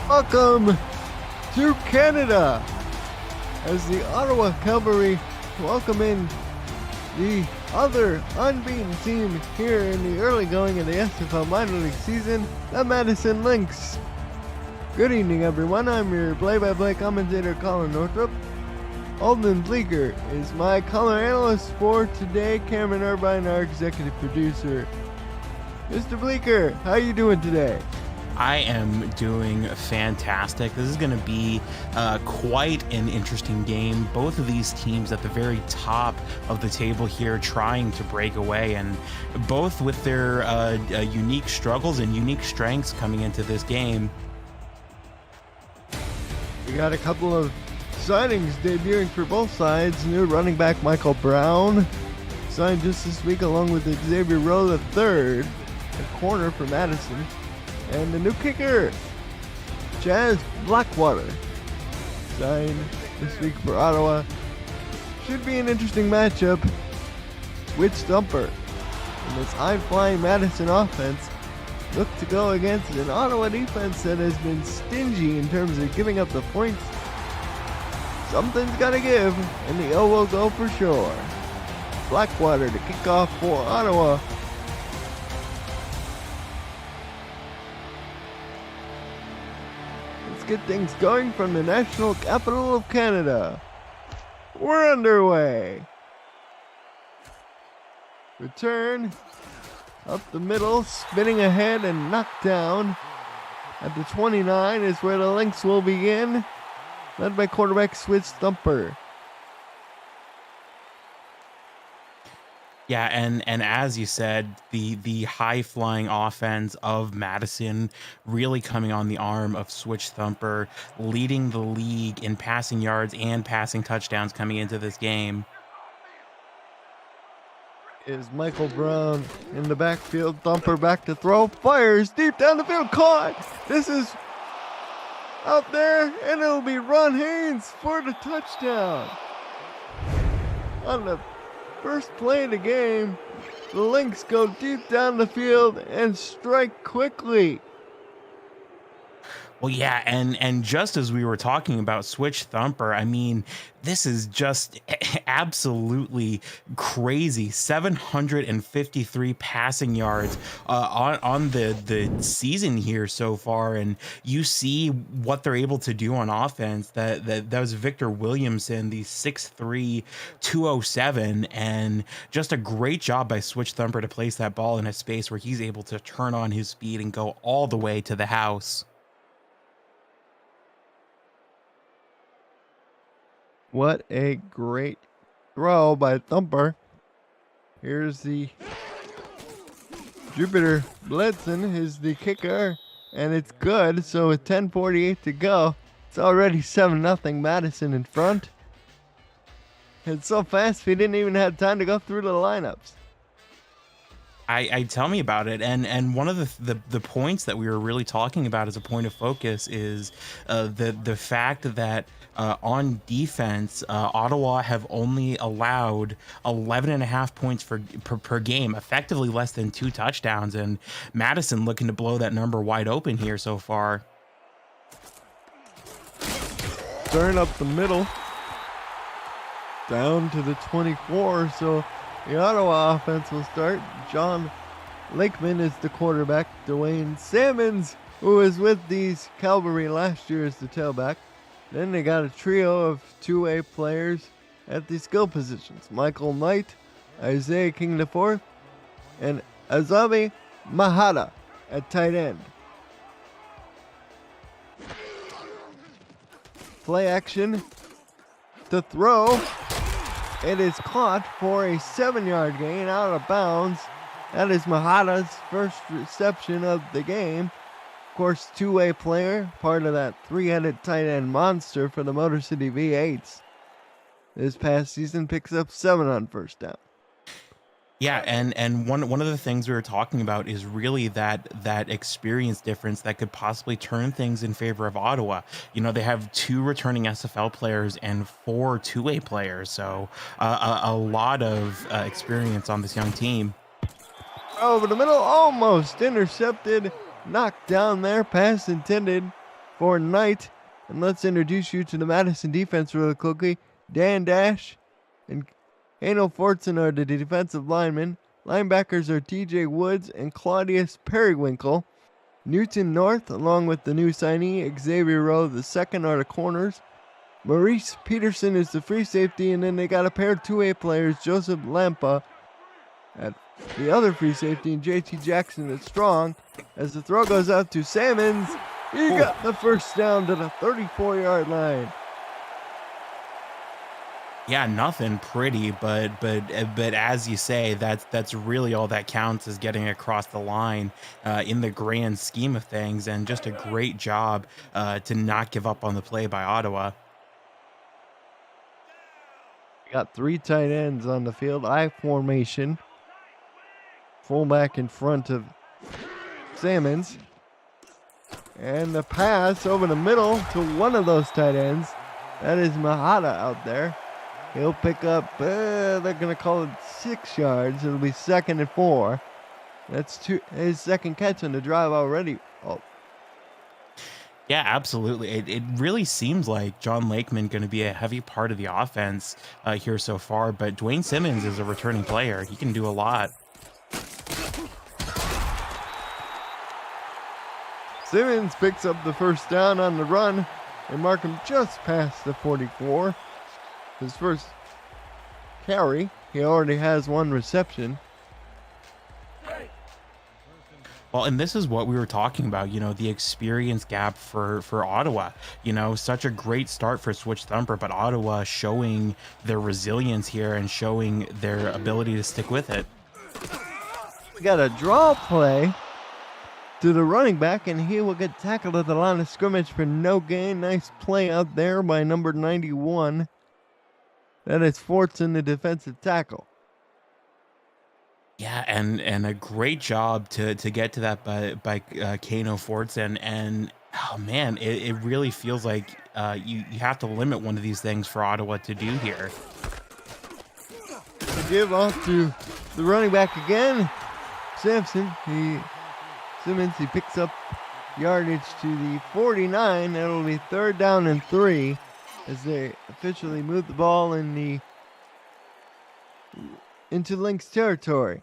Welcome to Canada as the Ottawa Cavalry welcome in the other unbeaten team here in the early going of the SFL minor league season, the Madison Lynx. Good evening, everyone. I'm your play-by-play commentator, Colin Northrop. Alden Bleeker is my color analyst for today. Cameron Irvine, our executive producer. Mr. Bleeker, how are you doing today? I am doing fantastic. This is going to be quite an interesting game. Both of these teams at the very top of the table here trying to break away, and both with their unique struggles and unique strengths coming into this game. We got a couple of signings debuting for both sides. New running back Michael Brown signed just this week along with Xavier Rowe III, a corner for Madison. And the new kicker, Chaz Blackwater, signed this week for Ottawa. Should be an interesting matchup. Switch thumper in this high-flying Madison offense look to go against an Ottawa defense that has been stingy in terms of giving up the points. Something's got to give, and the O will go for sure. Blackwater to kick off for Ottawa. Get things going from the national capital of Canada. We're underway. Return up the middle, spinning ahead and knocked down. At the 29 is where the Lynx will begin, led by quarterback Switch Thumper. Yeah, and as you said, the high-flying offense of Madison really coming on the arm of Switch Thumper, leading the league in passing yards and passing touchdowns coming into this game. Is Michael Brown in the backfield. Thumper back to throw. Fires deep down the field. Caught. This is out there, and it'll be Ron Haynes for the touchdown. On the first play of the game, the Lynx go deep down the field and strike quickly. Well, yeah, and just as we were talking about Switch Thumper, I mean, this is just absolutely crazy. 753 passing yards on the season here so far, and you see what they're able to do on offense. That was Victor Williamson, the 6'3", 207, and just a great job by Switch Thumper to place that ball in a space where he's able to turn on his speed and go all the way to the house. What a great throw by Thumper. Here's the Jupiter Blitzen is the kicker, and it's good. So with 10:48 to go, it's already 7-0 Madison in front. It's so fast we didn't even have time to go through the lineups. I tell me about it, and one of the points that we were really talking about as a point of focus is the fact that on defense, Ottawa have only allowed 11.5 points per game, effectively less than 2 touchdowns, and Madison looking to blow that number wide open here so far. Turn up the middle, down to the 24, so the Ottawa offense will start. John Lakeman is the quarterback. Dwayne Salmons, who was with these Cavalry last year, is the tailback. Then they got a trio of 2A players at the skill positions. Michael Knight, Isaiah King IV, and Azabi Mahada at tight end. Play action to throw. It is caught for a 7-yard gain out of bounds. That is Mahada's first reception of the game. Of course, 2-way player, part of that 3-headed tight end monster for the Motor City V8s. This past season picks up 7 on first down. Yeah, and one of the things we were talking about is really that experience difference that could possibly turn things in favor of Ottawa. You know, they have 2 returning SFL players and 4 2-way players, so a lot of experience on this young team. Over the middle, almost intercepted, knocked down there, pass intended for Knight. And let's introduce you to the Madison defense really quickly. Dan Dash and Hano Fortson are the defensive linemen. Linebackers are TJ Woods and Claudius Periwinkle. Newton North, along with the new signee, Xavier Rowe II, are the corners. Maurice Peterson is the free safety, and then they got a pair of 2A players, Joseph Lampa at the other free safety, and JT Jackson at strong. As the throw goes out to Salmons, he got the first down to the 34-yard line. Yeah, nothing pretty, but as you say, that's really all that counts, is getting across the line in the grand scheme of things, and just a great job to not give up on the play by Ottawa. Got 3 tight ends on the field, I formation. Fullback in front of Salmons. And the pass over the middle to one of those tight ends. That is Mahata out there. He'll pick up, they're going to call it 6 yards. It'll be 2nd and 4. That's his second catch on the drive already. Oh. Yeah, absolutely. It really seems like John Lakeman going to be a heavy part of the offense here so far, but Dwayne Simmons is a returning player. He can do a lot. Simmons picks up the first down on the run and mark him just past the 44. His first carry, he already has 1 reception. Well, and this is what we were talking about, the experience gap for Ottawa. Such a great start for Switch Thumper, but Ottawa showing their resilience here and showing their ability to stick with it. We got a draw play to the running back, and he will get tackled at the line of scrimmage for no gain. Nice play out there by number 91. That is Fortson, the defensive tackle. Yeah, and a great job to get to that by Kano Fortson. And oh man, it really feels like you have to limit one of these things for Ottawa to do here. Give off to the running back again. Sampson, Simmons, he picks up yardage to the 49. That'll be 3rd down and 3 as they officially move the ball into Lynx territory.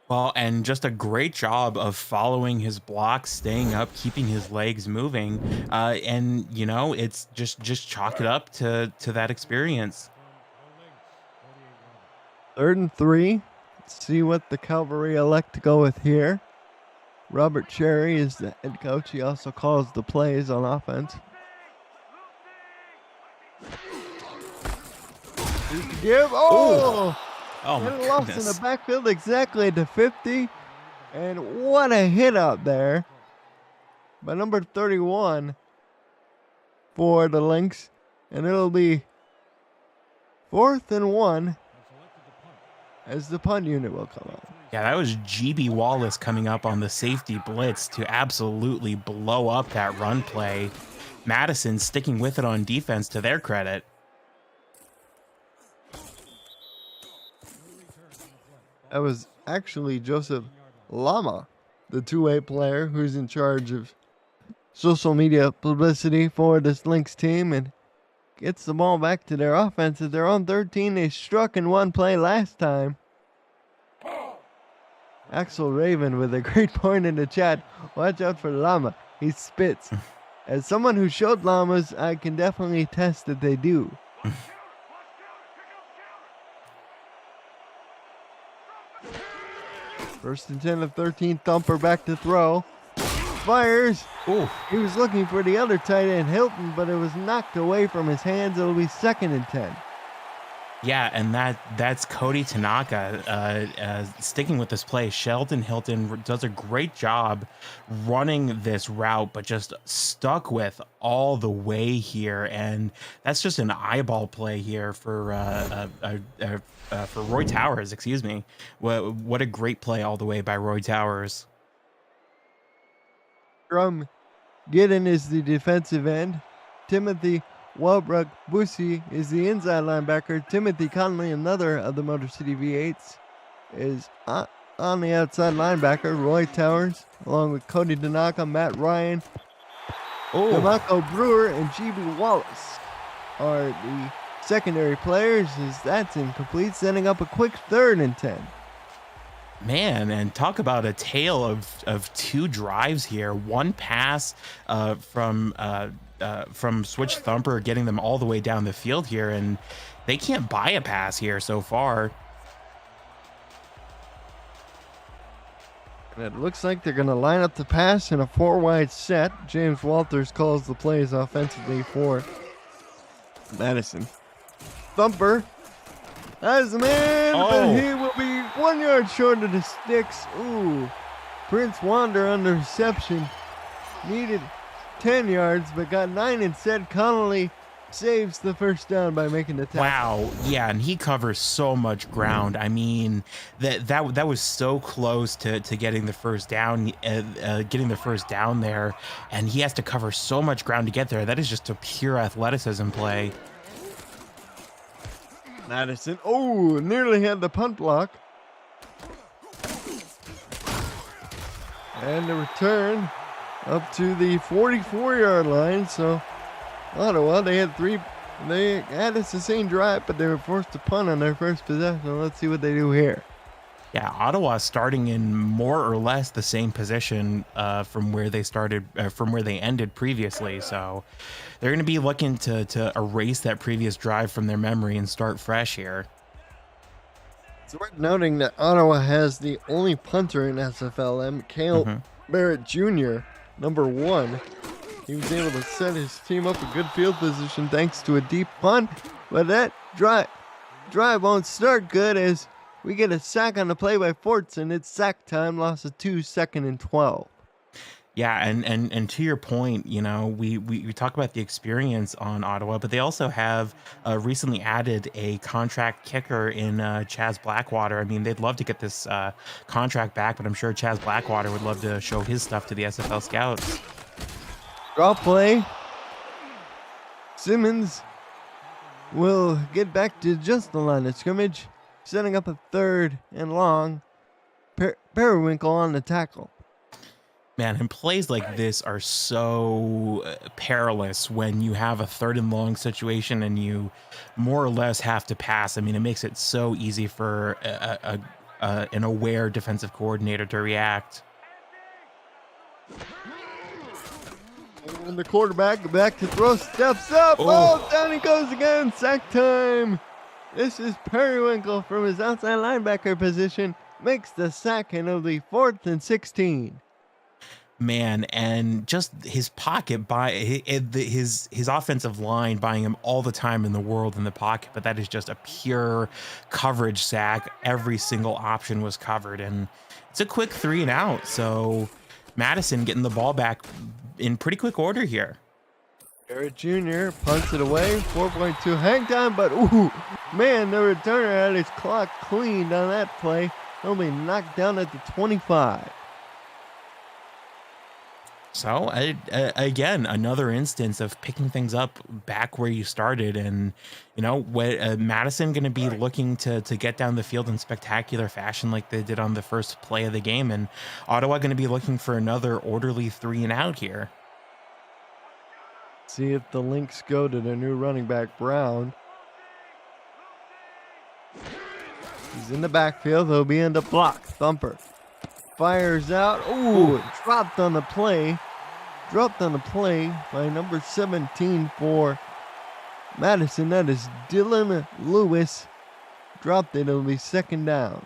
Well, and just a great job of following his blocks, staying up, keeping his legs moving, and it's just chalk it up to that experience. 3rd and 3. Let's see what the Cavalry elect to go with here. Robert Cherry is the head coach. He also calls the plays on offense. Oh my lost goodness. in the backfield exactly to 50. And what a hit out there by number 31 for the Lynx. And it'll be 4th and 1 as the punt unit will come out. Yeah, that was GB Wallace coming up on the safety blitz to absolutely blow up that run play. Madison sticking with it on defense, to their credit. That was actually Joseph Lama, the 2A player who's in charge of social media publicity for this Lynx team, and gets the ball back to their offense. They're on 13. They struck in one play last time. Axel Raven with a great point in the chat. Watch out for Llama. He spits. As someone who showed llamas, I can definitely attest that they do. First and 10 of 13. Thumper back to throw. Fires. Ooh. He was looking for the other tight end, Hilton, but it was knocked away from his hands. It'll be 2nd and 10. Yeah, and that's Cody Tanaka sticking with this play. Sheldon Hilton does a great job running this route, but just stuck with all the way here, and that's just an eyeball play here for Roy Towers. Excuse me. What a great play all the way by Roy Towers. From Gideon is the defensive end. Timothy Walbrook Bussy is the inside linebacker. Timothy Conley, another of the Motor City V8s, is on the outside linebacker. Roy Towers, along with Cody Tanaka, Matt Ryan, Oh, DeMarco Brewer and GB Wallace are the secondary players, as that's incomplete, setting up a quick 3rd and 10. man, and talk about a tale of two drives here. One pass from Switch Thumper, getting them all the way down the field here, and they can't buy a pass here so far. And it looks like they're going to line up the pass in a 4-wide set. James Walters calls the plays offensively for Madison. Thumper has the man, but he will be 1 yard short of the sticks. Ooh, Prince Wander under reception. Needed 10 yards, but got 9 instead. Connolly saves the first down by making the tackle. Wow, yeah, and he covers so much ground. I mean, that was so close to getting the first down, there, and he has to cover so much ground to get there. That is just a pure athleticism play. Madison, oh, nearly had the punt block. And the return up to the 44-yard line. So Ottawa, they had a sustained drive, but they were forced to punt on their first possession. Let's see what they do here. Yeah, Ottawa starting in more or less the same position from where they started, from where they ended previously. So they're going to be looking to erase that previous drive from their memory and start fresh here. It's worth noting that Ottawa has the only punter in SFLm, Cale Barrett Jr., number 1. He was able to set his team up a good field position thanks to a deep punt, but that drive won't start good as we get a sack on the play by Fortson. It's sack time, loss of 2, 2nd and 12. Yeah, and to your point, you know, we talk about the experience on Ottawa, but they also have recently added a contract kicker in Chaz Blackwater. I mean, they'd love to get this contract back, but I'm sure Chaz Blackwater would love to show his stuff to the SFL scouts. Draw play. Simmons will get back to just the line of scrimmage, setting up a 3rd and long. Periwinkle on the tackle. Man, and plays like this are so perilous when you have a 3rd and long situation and you more or less have to pass. I mean, it makes it so easy for an aware defensive coordinator to react. And the quarterback back to throw, steps up. Oh, down he goes again. Sack time. This is Periwinkle from his outside linebacker position. Makes the sack, and it'll be 4th and 16. Man, and just his pocket by his offensive line buying him all the time in the world in the pocket, but that is just a pure coverage sack. Every single option was covered, and it's a quick 3 and out. So Madison getting the ball back in pretty quick order here. Barrett Jr. punts it away, 4.2 hang time, but ooh, man, the returner had his clock cleaned on that play. He'll be knocked down at the 25. So again, another instance of picking things up back where you started, and you know, Madison going to be looking to get down the field in spectacular fashion like they did on the first play of the game, and Ottawa going to be looking for another orderly 3 and out here. See if the Lynx go to their new running back Brown. He's in the backfield. He'll be in the block. Thumper fires out. Ooh, dropped on the play. Dropped on the play by number 17 for Madison. That is Dylan Lewis. Dropped it. It'll be 2nd down.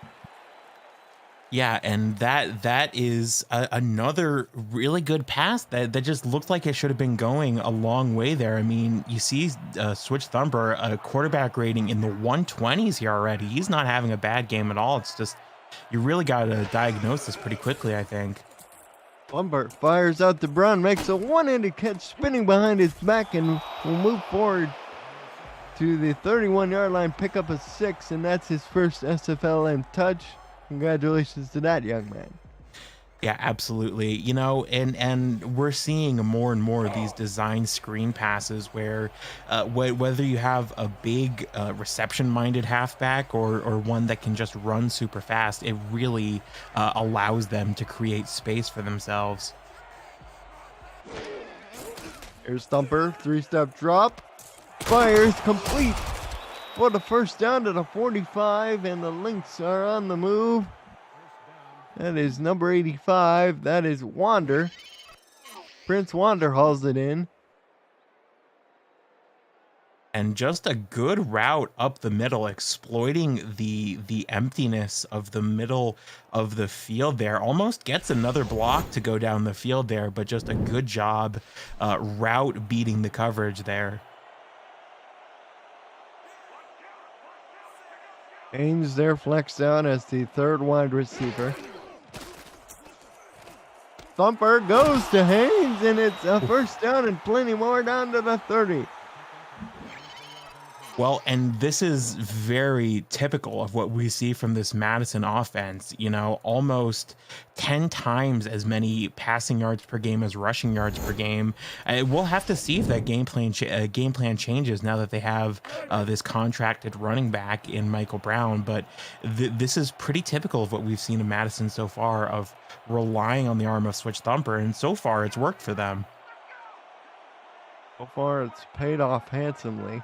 Yeah, and that is another really good pass that just looked like it should have been going a long way there. I mean, you see Switch Thumper, a quarterback rating in the 120s here already. He's not having a bad game at all. It's just, you really got to diagnose this pretty quickly, I think. Thumper fires out to Brown, makes a one-handed catch, spinning behind his back, and will move forward to the 31-yard line, pick up a 6, and that's his first SFLm touch. Congratulations to that young man. Yeah, absolutely. You know, and we're seeing more and more of these design screen passes where whether you have a big reception-minded halfback or one that can just run super fast, it really allows them to create space for themselves. Here's Thumper, 3-step drop, fires complete for the first down to the 45, and the Lynx are on the move. That is number 85. That is Wander. Prince Wander hauls it in. And just a good route up the middle, exploiting the emptiness of the middle of the field there. Almost gets another block to go down the field there, but just a good job route beating the coverage there. Haynes there flexed out as the third wide receiver. Thumper goes to Haynes, and it's a first down and plenty more down to the 30. Well, and this is very typical of what we see from this Madison offense. You know, almost 10 times as many passing yards per game as rushing yards per game. We'll have to see if that game plan changes now that they have this contracted running back in Michael Brown. But this is pretty typical of what we've seen in Madison so far, of relying on the arm of Switch Thumper, and so far it's worked for them. So far it's paid off handsomely.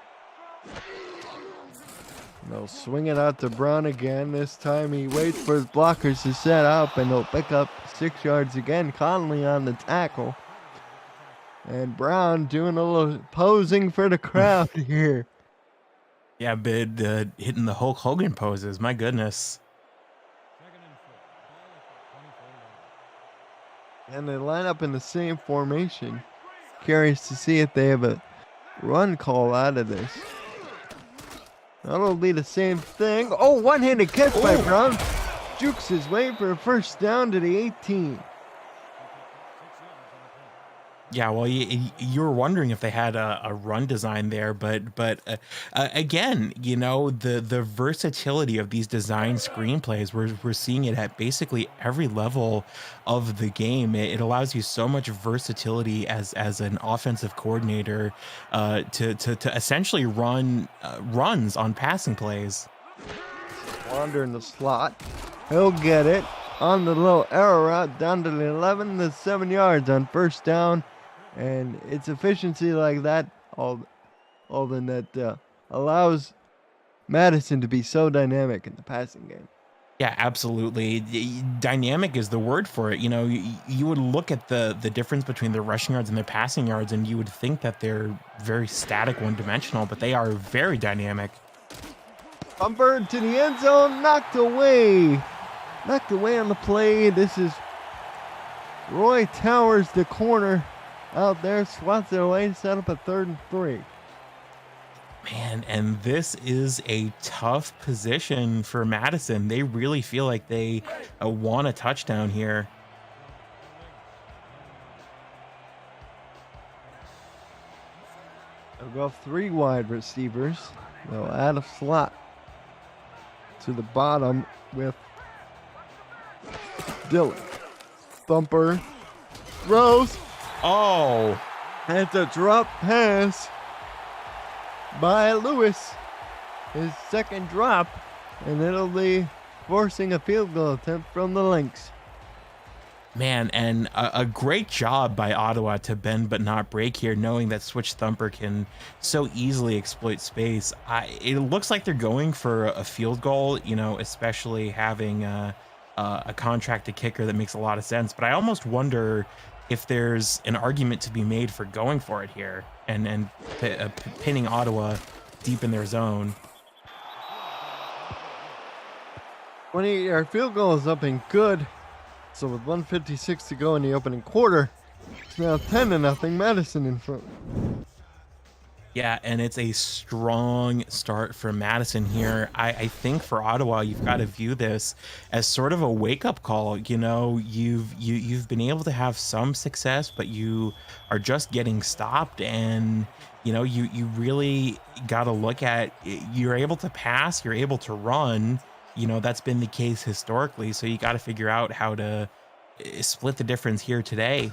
They'll swing it out to Brown again. This time he waits for his blockers to set up, and they'll pick up 6 yards again. Conley on the tackle. And Brown doing a little posing for the crowd here. Yeah, but hitting the Hulk Hogan poses. My goodness. And they line up in the same formation. Curious to see if they have a run call out of this. That'll be the same thing. Oh, one-handed catch by Brown. Jukes his way for a first down to the 18. Yeah, well, you were wondering if they had a run design there, but again, you know, the versatility of these design screenplays, we're seeing it at basically every level of the game. It allows you so much versatility as an offensive coordinator to essentially run runs on passing plays. Wander in the slot. He'll get it on the little arrow route down to the 11 to 7 yards on first down. And it's efficiency like that, Alden, that allows Madison to be so dynamic in the passing game. Yeah, absolutely. Dynamic is the word for it. You know, you would look at the difference between their rushing yards and their passing yards, and you would think that they're very static, one-dimensional, but they are very dynamic. Thumper to the end zone, knocked away on the play. This is Roy Towers, the corner. Out there, swats it away, set up a 3rd and 3. Man, and this is a tough position for Madison. They really feel like they want a touchdown here. They'll go 3 wide receivers. They'll add a slot to the bottom with Dylan. Thumper throws. Oh, and it's a drop pass by Lewis. His second drop, and it'll be forcing a field goal attempt from the Lynx. man, and a great job by Ottawa to bend but not break here, knowing that Switch Thumper can so easily exploit space. It looks like they're going for a field goal, you know, especially having a contracted kicker. That makes a lot of sense, but I almost wonder if there's an argument to be made for going for it here and pinning Ottawa deep in their zone. 28-yard field goal is up and good. So with 1:56 to go in the opening quarter, it's now 10-0 Madison in front. Yeah, and it's a strong start for Madison here. I think for Ottawa, you've got to view this as sort of a wake-up call. You know, you've been able to have some success, but you are just getting stopped, and you know, you really got to look at, you're able to pass, you're able to run. You know, that's been the case historically, so you got to figure out how to split the difference here today.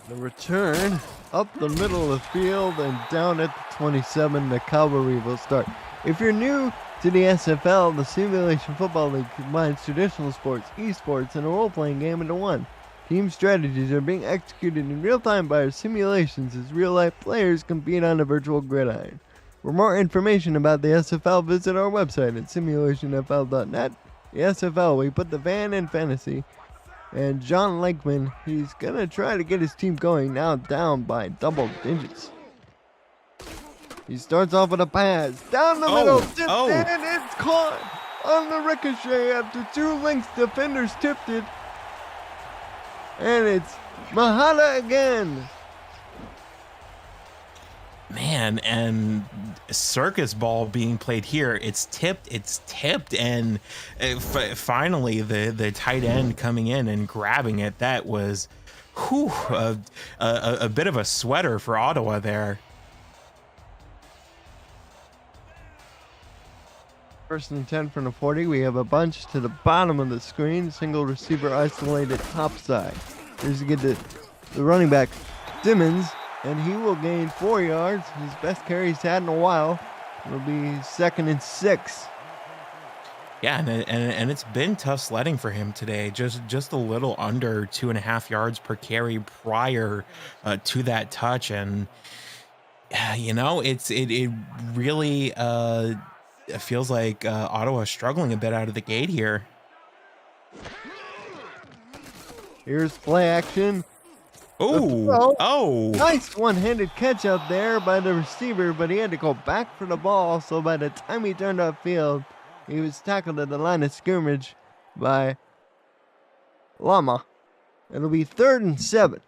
The return up the middle of the field and down at the 27, the cavalry will start. If you're new to the SFL, the Simulation Football League combines traditional sports, esports, and a role-playing game into one. Team strategies are being executed in real time by our simulations as real-life players compete on a virtual gridiron. For more information about the SFL, visit our website at simulationfl.net. The SFL, we put the fan in fantasy. And John Lakeman, he's going to try to get his team going, now down by double digits. He starts off with a pass, down the middle, and it's caught on the ricochet after 2 Lynx defenders tipped it. And it's Mahada again. Man, and circus ball being played here. It's tipped, and finally the tight end coming in and grabbing it. That was a bit of a sweater for Ottawa there. First and 10 from the 40. We have a bunch to the bottom of the screen. Single receiver isolated top side. Here's to get the running back, Simmons, and he will gain 4 yards. His best carry he's had in a while. It'll be 2nd and 6. Yeah, and it's been tough sledding for him today. Just a little under 2.5 yards per carry prior to that touch, and you know, it really it feels like Ottawa's struggling a bit out of the gate here. Here's play action. Oh! Nice one-handed catch out there by the receiver, but he had to go back for the ball, so by the time he turned upfield, he was tackled at the line of scrimmage by Lama. It'll be 3rd and 7.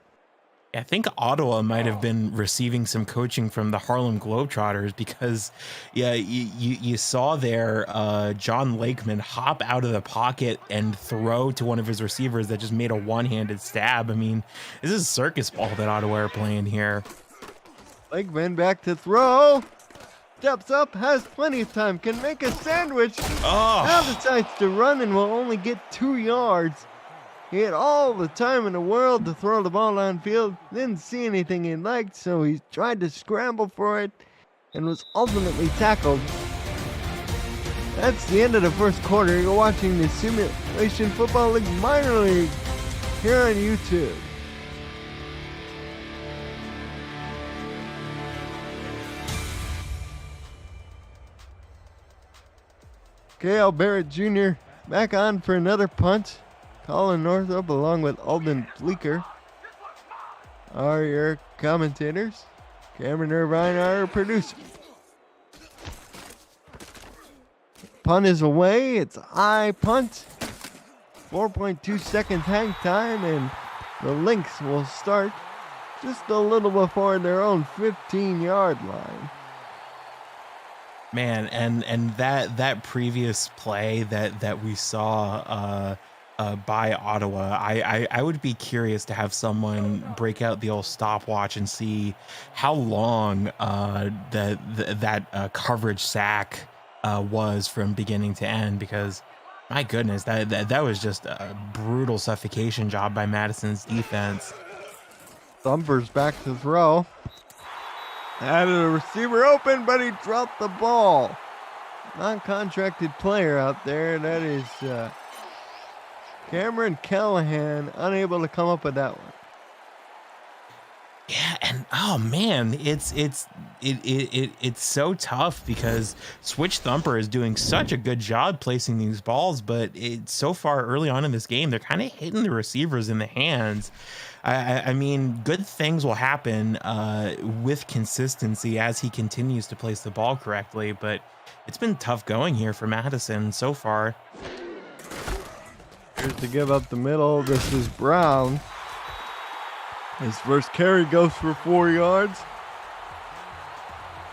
I think Ottawa might have been receiving some coaching from the Harlem Globetrotters, because yeah, you saw there John Lakeman hop out of the pocket and throw to one of his receivers that just made a one-handed stab. I mean, this is circus ball that Ottawa are playing here. Lakeman back to throw. Steps up, has plenty of time, can make a sandwich. Now decides to run and will only get 2 yards. He had all the time in the world to throw the ball downfield, didn't see anything he liked, so he tried to scramble for it and was ultimately tackled. That's the end of the first quarter. You're watching the Simulation Football League Minor League here on YouTube. Kale Barrett Jr. back on for another punt. Colin Northup along with Alden Bleeker are your commentators. Cameron Irvine, our producer. Punt is away. It's a high punt. 4.2 seconds hang time, and the Lynx will start just a little before their own 15-yard line. Man, and that previous play that we saw by Ottawa, I would be curious to have someone break out the old stopwatch and see how long that coverage sack was from beginning to end, because my goodness, that was just a brutal suffocation job by Madison's defense. Thumper's back to throw. Had a receiver open, but he dropped the ball. Non-contracted player out there. That is Cameron Callahan, unable to come up with that one. Yeah, and oh man, it's so tough because Switch Thumper is doing such a good job placing these balls, but so far early on in this game, they're kind of hitting the receivers in the hands. I mean, good things will happen with consistency as he continues to place the ball correctly, but it's been tough going here for Madison so far. Here's to give up the middle. This is Brown. His first carry goes for 4 yards.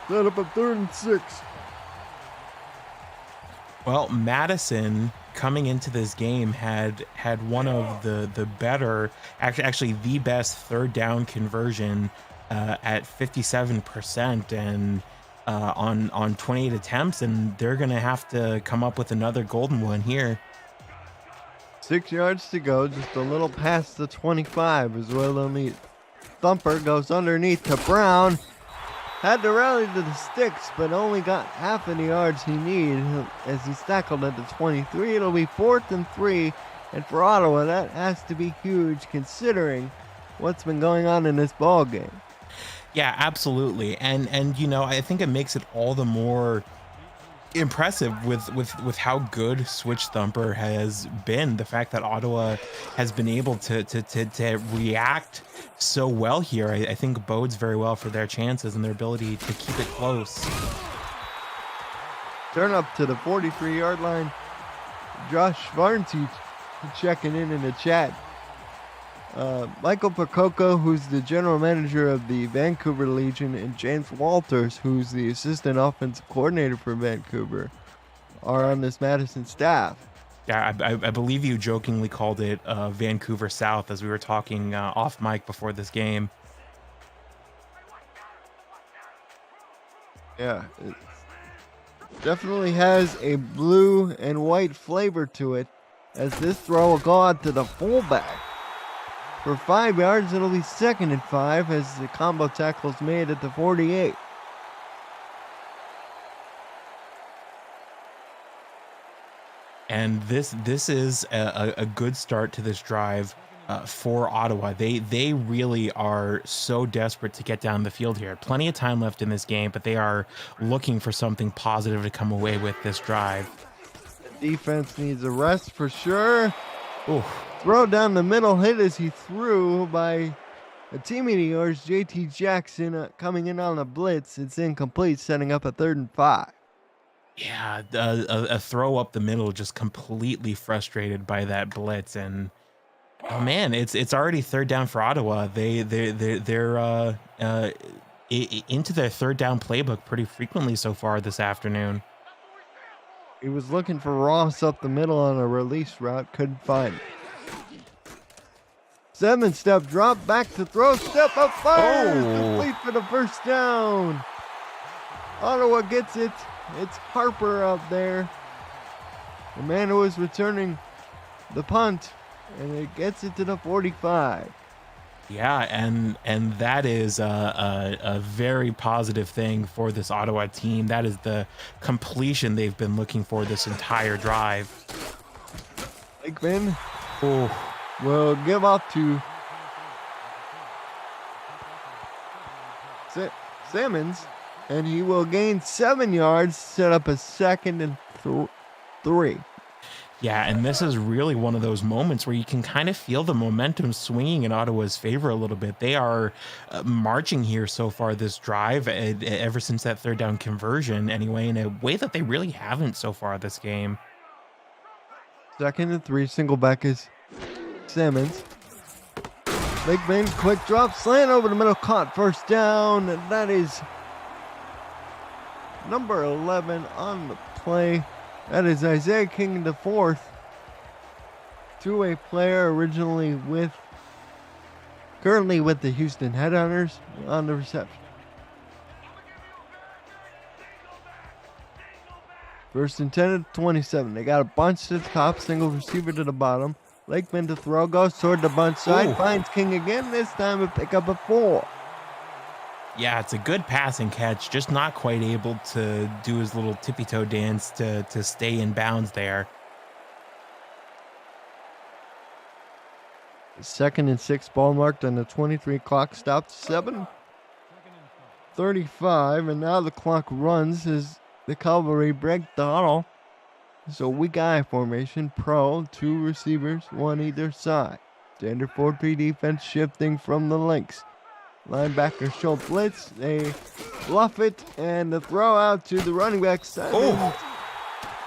Set up a 3rd and 6. Well, Madison coming into this game had one of the better, actually the best 3rd down conversion at 57% and on 28 attempts, and they're gonna have to come up with another golden one here. 6 yards to go, just a little past the 25 is where they'll need. Thumper goes underneath to Brown. Had to rally to the sticks, but only got half of the yards he needed as he's tackled at the 23. It'll be 4th and 3 And for Ottawa, that has to be huge considering what's been going on in this ball game. Yeah, absolutely. And you know, I think it makes it all the more impressive with how good Switch Thumper has been. The fact that Ottawa has been able to react so well here, I think bodes very well for their chances and their ability to keep it close. Turn up to the 43-yard line. Josh Varnty checking in the chat. Michael Percoco, who's the general manager of the Vancouver Legion, and James Walters, who's the assistant offensive coordinator for Vancouver, are on this Madison staff. Yeah, I believe you jokingly called it Vancouver South as we were talking off mic before this game. Yeah, it definitely has a blue and white flavor to it, as this throw will go out to the fullback. For 5 yards, it'll be 2nd and 5 as the combo tackle is made at the 48. And this is a good start to this drive for Ottawa. They really are so desperate to get down the field here. Plenty of time left in this game, but they are looking for something positive to come away with this drive. The defense needs a rest for sure. Ooh. Throw down the middle, hit as he threw by a teammate of yours, JT Jackson, coming in on a blitz. It's incomplete, setting up a 3rd and 5. Yeah, a throw up the middle, just completely frustrated by that blitz, and oh man, it's already 3rd down for Ottawa. They're into their 3rd down playbook pretty frequently so far this afternoon. He was looking for Ross up the middle on a release route, couldn't find it. 7-step drop, back to throw, step up, fire, complete for the 1st down. Ottawa gets it. It's Harper out there, the man who is returning the punt, and it gets it to the 45. Yeah, and that is a very positive thing for this Ottawa team. That is the completion they've been looking for this entire drive. Lakeman will give up to Simmons, and he will gain 7 yards, set up a 2nd and 3. Yeah, and this is really one of those moments where you can kind of feel the momentum swinging in Ottawa's favor a little bit. They are marching here so far this drive, ever since that 3rd down conversion anyway, in a way that they really haven't so far this game. 2nd and 3, single back is Simmons. Lakeman, quick drop, slant over the middle, caught, 1st down, and that is number 11 on the play. That is Isaiah King the 4th, two-way player currently with the Houston Headhunters on the reception. 1st and 10 at 27. They got a bunch to the top, single receiver to the bottom. Lakeman to throw, goes toward the bunch side, finds King again, this time a pick up a 4. Yeah, it's a good passing catch, just not quite able to do his little tippy-toe dance to stay in bounds there. 2nd and 6, ball marked on the 23, clock stopped, 7:35, and now the clock runs as the Cavalry break the huddle. So weak eye formation, pro, 2 receivers, 1 either side. Standard 4-3 defense shifting from the Lynx. Linebackers show blitz, they bluff it, and the throw out to the running back side.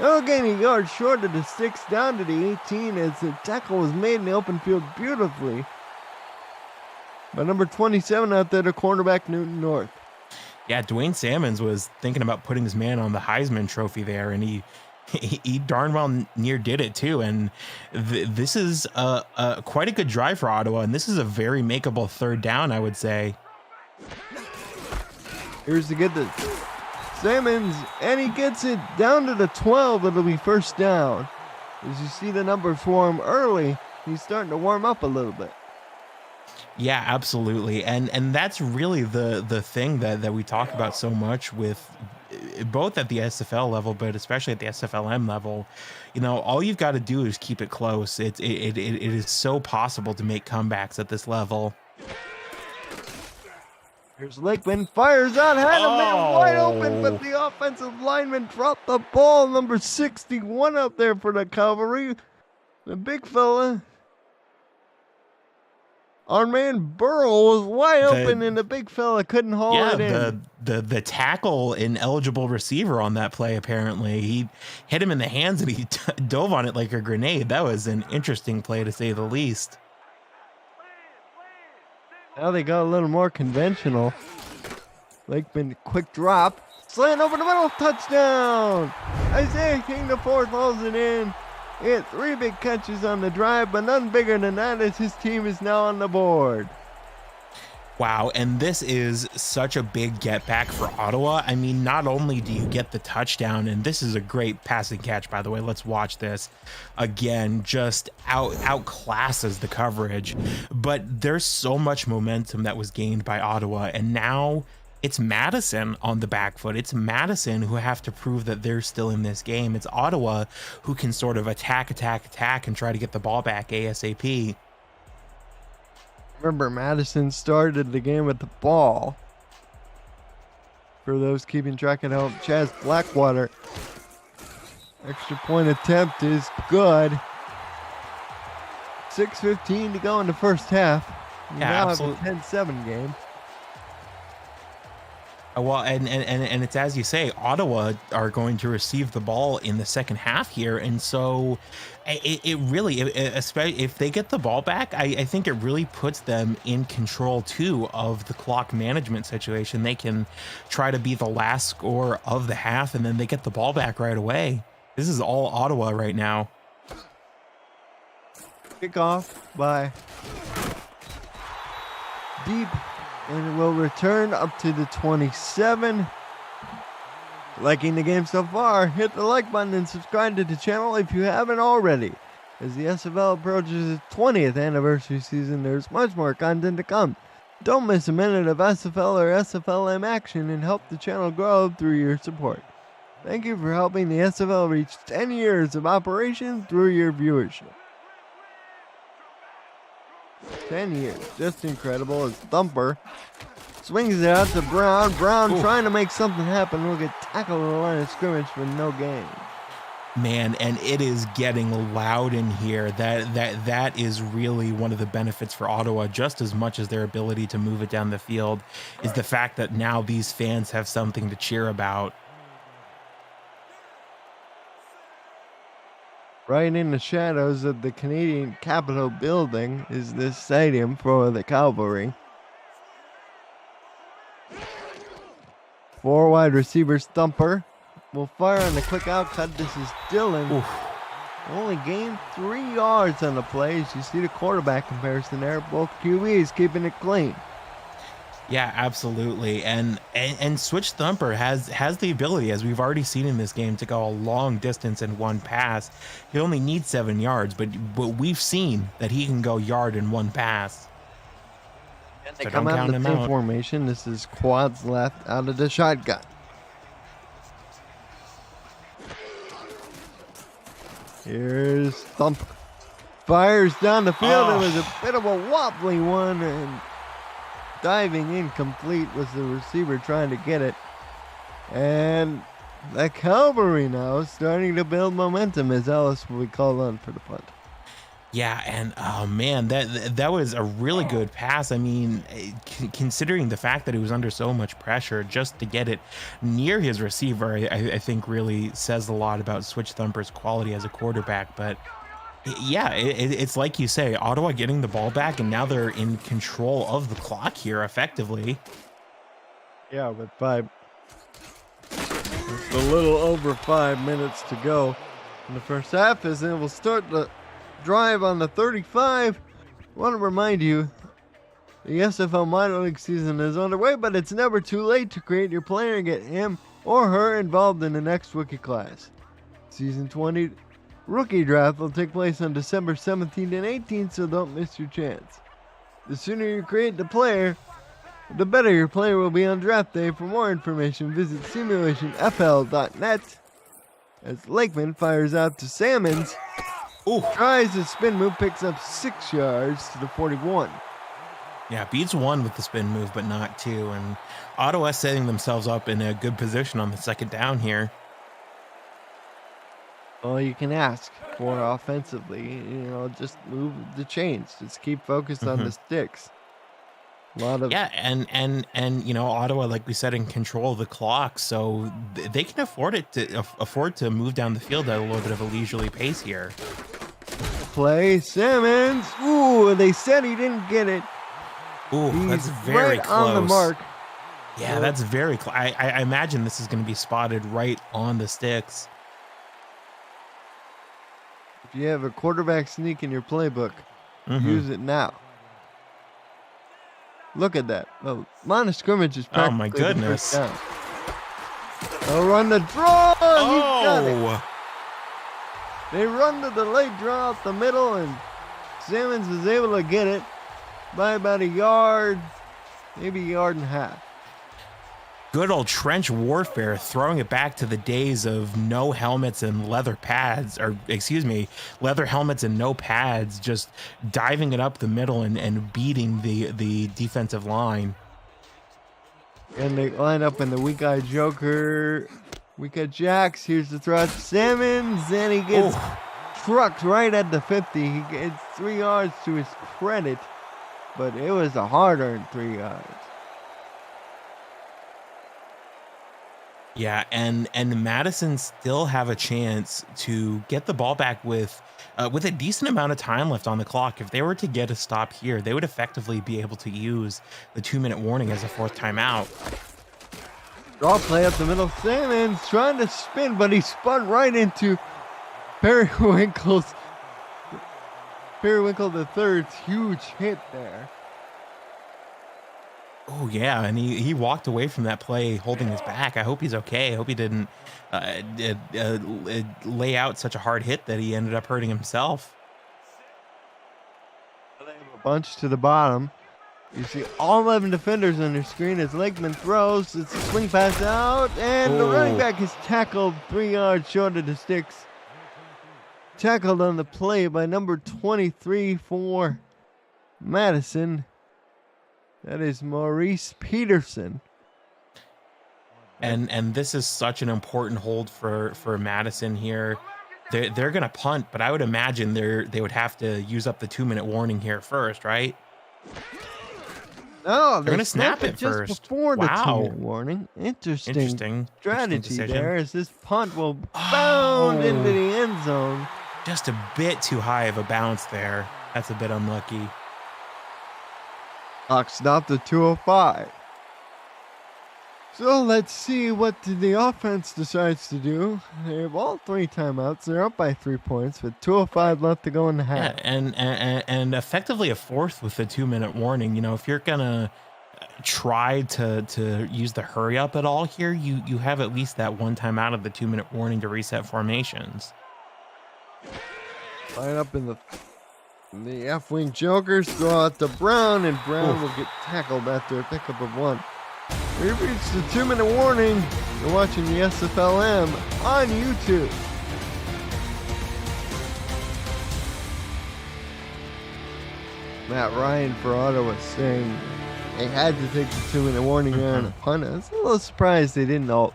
No gaining yards short of the 6, down to the 18 as the tackle was made in the open field beautifully by number 27 out there, the cornerback Newton North. Yeah, Dwayne Salmons was thinking about putting his man on the Heisman Trophy there, and he darn well near did it too. And this is quite a good drive for Ottawa, and this is a very makeable 3rd down, I would say. Here's to get the Salmons, and he gets it down to the 12. It'll be 1st down. As you see the numbers form early, he's starting to warm up a little bit. Yeah, absolutely. And that's really the thing that we talk about so much with both at the SFL level, but especially at the SFLm level, you know, all you've got to do is keep it close. It is so possible to make comebacks at this level. Here's Lakeman, fires out, had a man wide open, but Oh. the offensive lineman dropped the ball. Number 61 up there for the Cavalry. The big fella. Our man Burrow was wide open, and the big fella couldn't haul it in. The tackle ineligible receiver on that play, apparently. He hit him in the hands and he dove on it like a grenade. That was an interesting play, to say the least. Now they got a little more conventional. Lakeman, quick drop. Slant over the middle, touchdown! Isaiah King IV hauls it in. He had 3 big catches on the drive, but none bigger than that as his team is now on the board. Wow, and this is such a big get back for Ottawa. I mean, not only do you get the touchdown, and this is a great passing catch, by the way. Let's watch this again. Just outclasses the coverage, but there's so much momentum that was gained by Ottawa, and now it's Madison on the back foot. It's Madison who have to prove that they're still in this game. It's Ottawa who can sort of attack, and try to get the ball back ASAP. Remember, Madison started the game with the ball. For those keeping track at home, Chaz Blackwater. Extra point attempt is good. 6:15 to go in the first half. We now absolutely. have a 10-7 game. Well, and it's as you say, Ottawa are going to receive the ball in the second half here, and so it really, especially if they get the ball back, I think it really puts them in control too of the clock management situation. They can try to be the last score of the half, and then they get the ball back right away. This is all Ottawa right now. Kickoff by deep. And it will return up to the 27. Liking the game so far, hit the like button and subscribe to the channel if you haven't already. As the SFL approaches its 20th anniversary season, there's much more content to come. Don't miss a minute of SFL or SFLm action and help the channel grow through your support. Thank you for helping the SFL reach 10 years of operation through your viewership. 10 years, just incredible. As Thumper swings it out to Brown. Brown trying to make something happen. Will get tackled on the line of scrimmage for no gain. Man, and it is getting loud in here. That is really one of the benefits for Ottawa, just as much as their ability to move it down the field, is the fact that now these fans have something to cheer about. Right in the shadows of the Canadian Capitol building is this stadium for the Cavalry. 4 wide receivers. Thumper will fire on the quick outcut. This is Dylan. Oof. Only gained 3 yards on the play. As you see the quarterback comparison there. Both QBs keeping it clean. Yeah, absolutely. And Switch Thumper has the ability, as we've already seen in this game, to go a long distance in one pass. He only needs 7 yards, but we've seen that he can go yard in one pass. And they So come don't out count in the him same out. formation. This is quads left out of the shotgun. Here's Thumper. Fires down the field. It was a bit of a wobbly one, and diving incomplete was the receiver trying to get it. And the Cavalry now starting to build momentum as Ellis will be called on for the punt. Yeah, and oh man, that was a really good pass. I mean, considering the fact that he was under so much pressure, just to get it near his receiver, I think really says a lot about Switch Thumper's quality as a quarterback. But yeah, it's like you say, Ottawa getting the ball back, and now they're in control of the clock here effectively. Yeah, with just a little over 5 minutes to go in the first half, as it will start the drive on the 35. I want to remind you, the SFL minor league season is underway, but it's never too late to create your player and get him or her involved in the next rookie class. Season 20 rookie draft will take place on December 17th and 18th, so don't miss your chance. The sooner you create the player, The better your player will be on draft day. For more information, visit Simulationfl.net. As Lakeman fires out to Salmons. Ooh. Tries a spin move, picks up 6 yards to the 41. Yeah, beats 1 with the spin move, but not 2. And Ottawa setting themselves up in a good position on the second down here. All you can ask for offensively, just move the chains. Just keep focused on the sticks. A lot of and Ottawa, like we said, in control of the clock, so they can afford to move down the field at a little bit of a leisurely pace here. Play Simmons. Ooh, they said he didn't get it. Ooh, He's that's very right close. on the mark. Yeah, that's very close. I imagine this is going to be spotted right on the sticks. If you have a quarterback sneak in your playbook, use it now. Look at that. The line of scrimmage is practically Oh my goodness. the first down. They'll run the draw. You got it. They run the delayed draw out the middle, and Simmons is able to get it by about a yard, maybe a yard and a half. Good old trench warfare, throwing it back to the days of no helmets and leather pads, or excuse me, leather helmets and no pads, just diving it up the middle and beating the defensive line. And they line up in the weak-eyed Joker. Weak-eyed Jacks. Here's the throw to Simmons, and he gets trucked right at the 50. He gets 3 yards to his credit, but it was a hard-earned 3 yards. Yeah, and Madison still have a chance to get the ball back with a decent amount of time left on the clock. If they were to get a stop here, they would effectively be able to use the 2-minute warning as a 4th timeout. Draw play up the middle. Simmons trying to spin, but he spun right into Periwinkle the third's huge hit there. Oh, yeah, and he walked away from that play holding his back. I hope he's okay. I hope he didn't lay out such a hard hit that he ended up hurting himself. They have a bunch to the bottom. You see all 11 defenders on your screen as Lakeman throws. It's a swing pass out, and the running back is tackled 3 yards short of the sticks. Tackled on the play by number 23 for Madison. That is Maurice Peterson. And this is such an important hold for Madison here. They're going to punt, but I would imagine they would have to use up the 2-minute warning here first, right? No, they're going to snap it just first. Before the 2-minute warning. Interesting strategy there, as this punt will bound into the end zone. Just a bit too high of a bounce there. That's a bit unlucky. Clock stopped at 2:05. So let's see what the offense decides to do. They have all 3 timeouts. They're up by 3 points with 2:05 left to go in the half. Yeah, and effectively a 4th with the 2-minute warning. You know, if you're gonna try to use the hurry up at all here, you have at least that 1 timeout of the 2-minute warning to reset formations. Line up in the F-wing Jokers, throw out to Brown, and Brown will get tackled after a pickup of 1. We've reached the 2-minute warning. You're watching the SFLm on YouTube. Matt Ryan for Ottawa saying they had to take the 2-minute warning there on a punt. I was a little surprised they didn't all.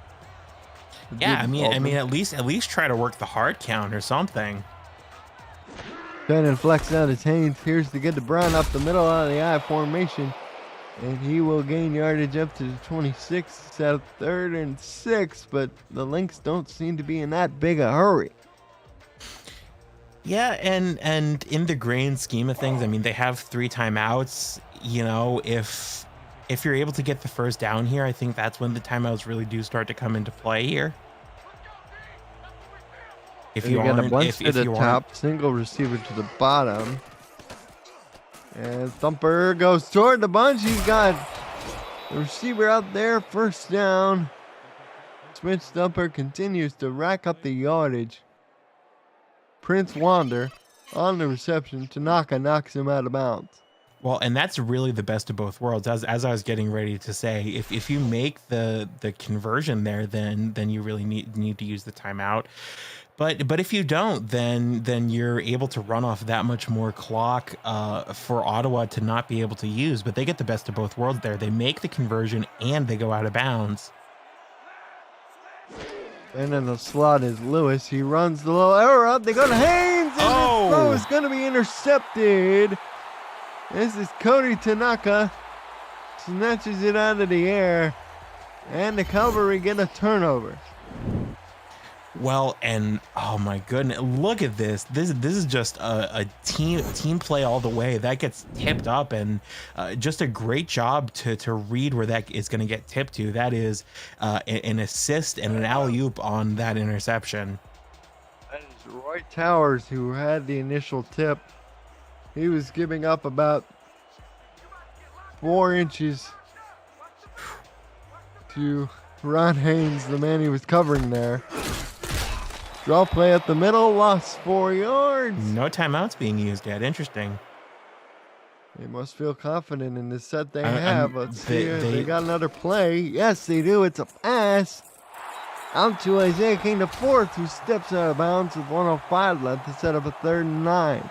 Yeah, I mean, at least try to work the hard count or something. Shannon flex out his hands. Here's to get the Brown up the middle out of the I formation. And he will gain yardage up to the 26. It's out 3rd and 6, but the Lynx don't seem to be in that big a hurry. Yeah, and in the grand scheme of things, I mean, they have 3 timeouts. You know, if you're able to get the first down here, I think that's when the timeouts really do start to come into play here. If you get a bunch to the top, single receiver to the bottom. And Thumper goes toward the bunch. He's got the receiver out there, first down. Switch Thumper continues to rack up the yardage. Prince Wander on the reception. Tanaka knocks him out of bounds. Well, and that's really the best of both worlds. As I was getting ready to say, if you make the conversion there, then you really need to use the timeout. But if you don't, then you're able to run off that much more clock for Ottawa to not be able to use. But they get the best of both worlds there. They make the conversion and they go out of bounds. And in the slot is Lewis. He runs the low arrow up. They go to Haynes. And Oh! the throw is going to be intercepted. This is Cody Tanaka. Snatches it out of the air. And the Cavalry get a turnover. Well, and oh my goodness, look at this. This is just a team play all the way. That gets tipped up, and just a great job to read where that is going to get tipped to. That is an assist and an alley-oop on that interception. That is Roy Towers who had the initial tip. He was giving up about 4 inches to Ron Haynes, the man he was covering there. Draw play up the middle, lost 4 yards. No timeouts being used yet. Interesting. They must feel confident in the set they have. Let's see if they got another play. Yes, they do. It's a pass out to Isaiah King IV, who steps out of bounds with 1:05 left to set up a 3rd and 9.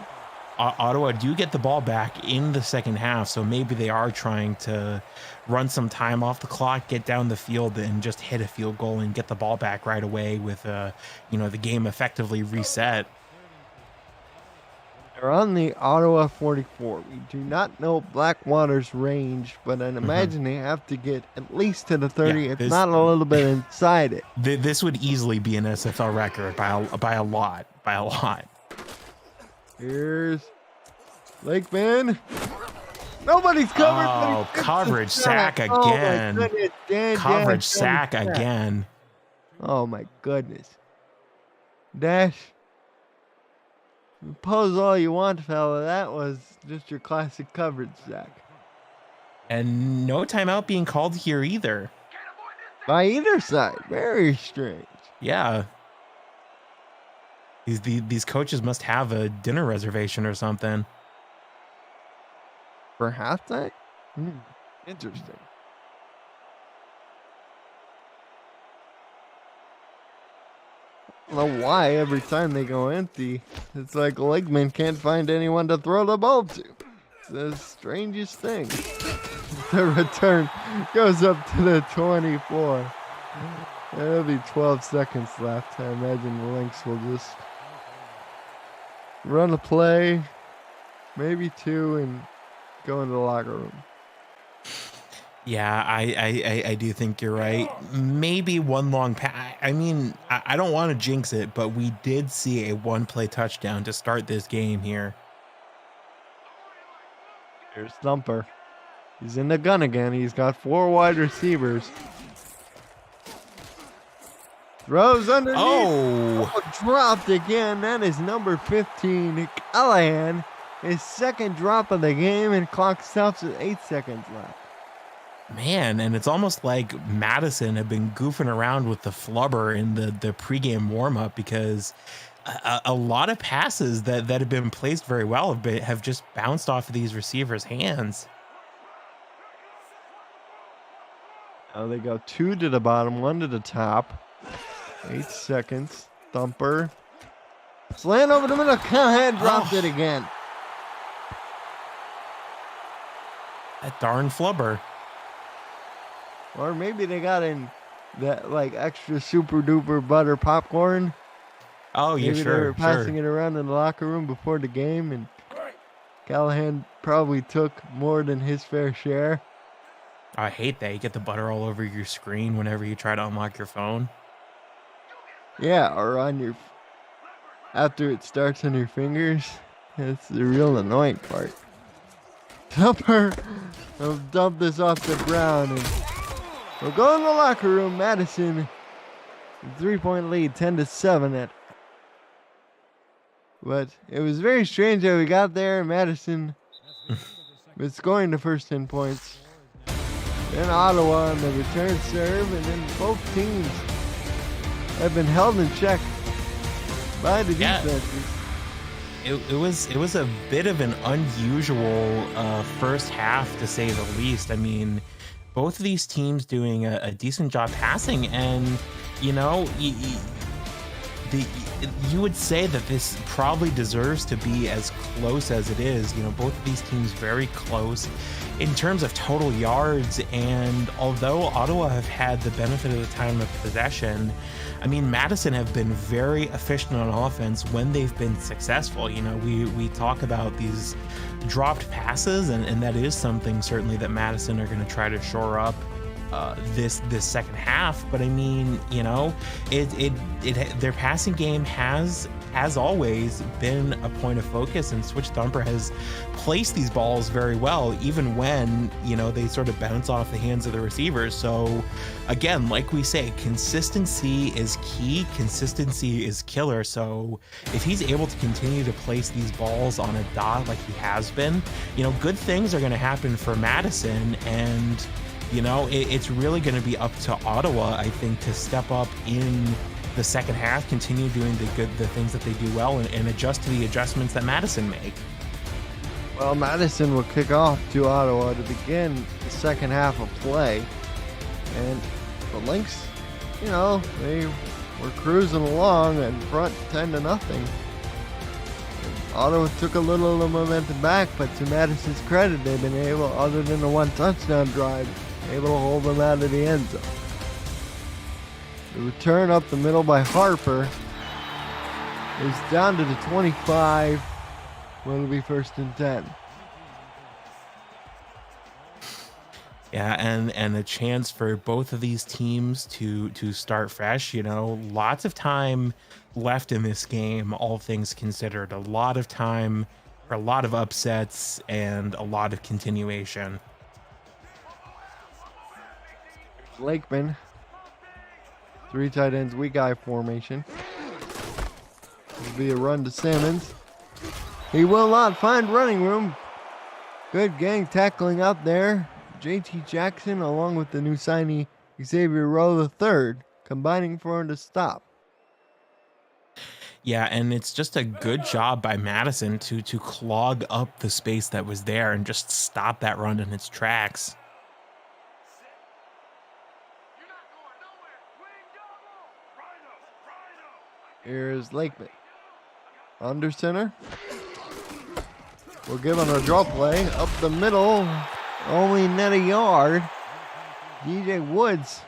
Ottawa do get the ball back in the second half, so maybe they are trying to run some time off the clock, get down the field, and just hit a field goal and get the ball back right away with, the game effectively reset. They're on the Ottawa 44. We do not know Blackwater's range, but I'd imagine they have to get at least to the 30, if not a little bit inside it. This would easily be an SFL record by a lot. Here's Lakeman. Nobody's covered. Oh, coverage sack again. Oh my goodness. Coverage sack again. Oh my goodness. Dash. Pose all you want, fella. That was just your classic coverage sack. And no timeout being called here either. By either side. Very strange. Yeah. These coaches must have a dinner reservation or something. For halftime? Interesting. I don't know why every time they go empty, it's like Legman can't find anyone to throw the ball to. It's the strangest thing. The return goes up to the 24. There'll be 12 seconds left. I imagine the Lynx will just run a play, maybe 2, and go into the locker room. Yeah, I do think you're right. Maybe one long pass. I mean, I don't want to jinx it, but we did see a 1-play touchdown to start this game here. Here's Thumper. He's in the gun again. He's got 4 wide receivers. Throws underneath. Oh, Dropped again. That is number 15, Callahan. His second drop of the game, and clock stops with 8 seconds left. man, and it's almost like Madison had been goofing around with the flubber in the pregame warm-up, because a lot of passes that have been placed very well have just bounced off of these receivers' hands. Now they go 2 to the bottom, 1 to the top. 8 seconds. Thumper. Slant over the middle. Callahan dropped it again. That darn flubber. Or maybe they got in that like extra super duper butter popcorn. Oh, yeah, maybe sure. They were passing it around in the locker room before the game, and Callahan probably took more than his fair share. I hate that. You get the butter all over your screen whenever you try to unlock your phone. Yeah, or on your, after it starts on your fingers. That's the real annoying part. Thumper will dump this off to Brown, and we'll go in the locker room. Madison, 3-point lead, 10-7 at. But it was very strange how we got there. Madison was scoring the first 10 points. Then Ottawa on the return serve, and then both teams have been held in check by the defenses. it was a bit of an unusual first half, to say the least. I mean, both of these teams doing a decent job passing, and you know, the you would say that this probably deserves to be as close as it is. You know, both of these teams very close in terms of total yards, and although Ottawa have had the benefit of the time of possession, I mean, Madison have been very efficient on offense when they've been successful. You know, we talk about these dropped passes, and that is something certainly that Madison are going to try to shore up this second half. But I mean, you know, their passing game has, as always, been a point of focus, and Switch Thumper has placed these balls very well, even when, you know, they sort of bounce off the hands of the receivers. So again, like we say, consistency is key, consistency is killer. So if he's able to continue to place these balls on a dot like he has been, you know, good things are going to happen for Madison. And you know, it's really going to be up to Ottawa, I think, to step up in the second half, continue doing the things that they do well, and adjust to the adjustments that Madison make. Well, Madison will kick off to Ottawa to begin the second half of play. And the Lynx, you know, they were cruising along in front 10-0. Ottawa took a little of the momentum back, but to Madison's credit, they've been able, other than the one touchdown drive, able to hold them out of the end zone. The return up the middle by Harper is down to the 25. Will be 1st and 10. Yeah, and a chance for both of these teams to start fresh. You know, lots of time left in this game, all things considered. A lot of time for a lot of upsets and a lot of continuation. Lakeman, 3 tight ends, weak eye formation. Will be a run to Simmons. He will not find running room. Good gang tackling out there. JT Jackson, along with the new signee Xavier Rowe III, combining for him to stop. Yeah, and it's just a good job by Madison to clog up the space that was there and just stop that run in its tracks. Here's Lakeman. Under center. We're given a draw play up the middle. Only net a yard. DJ Woods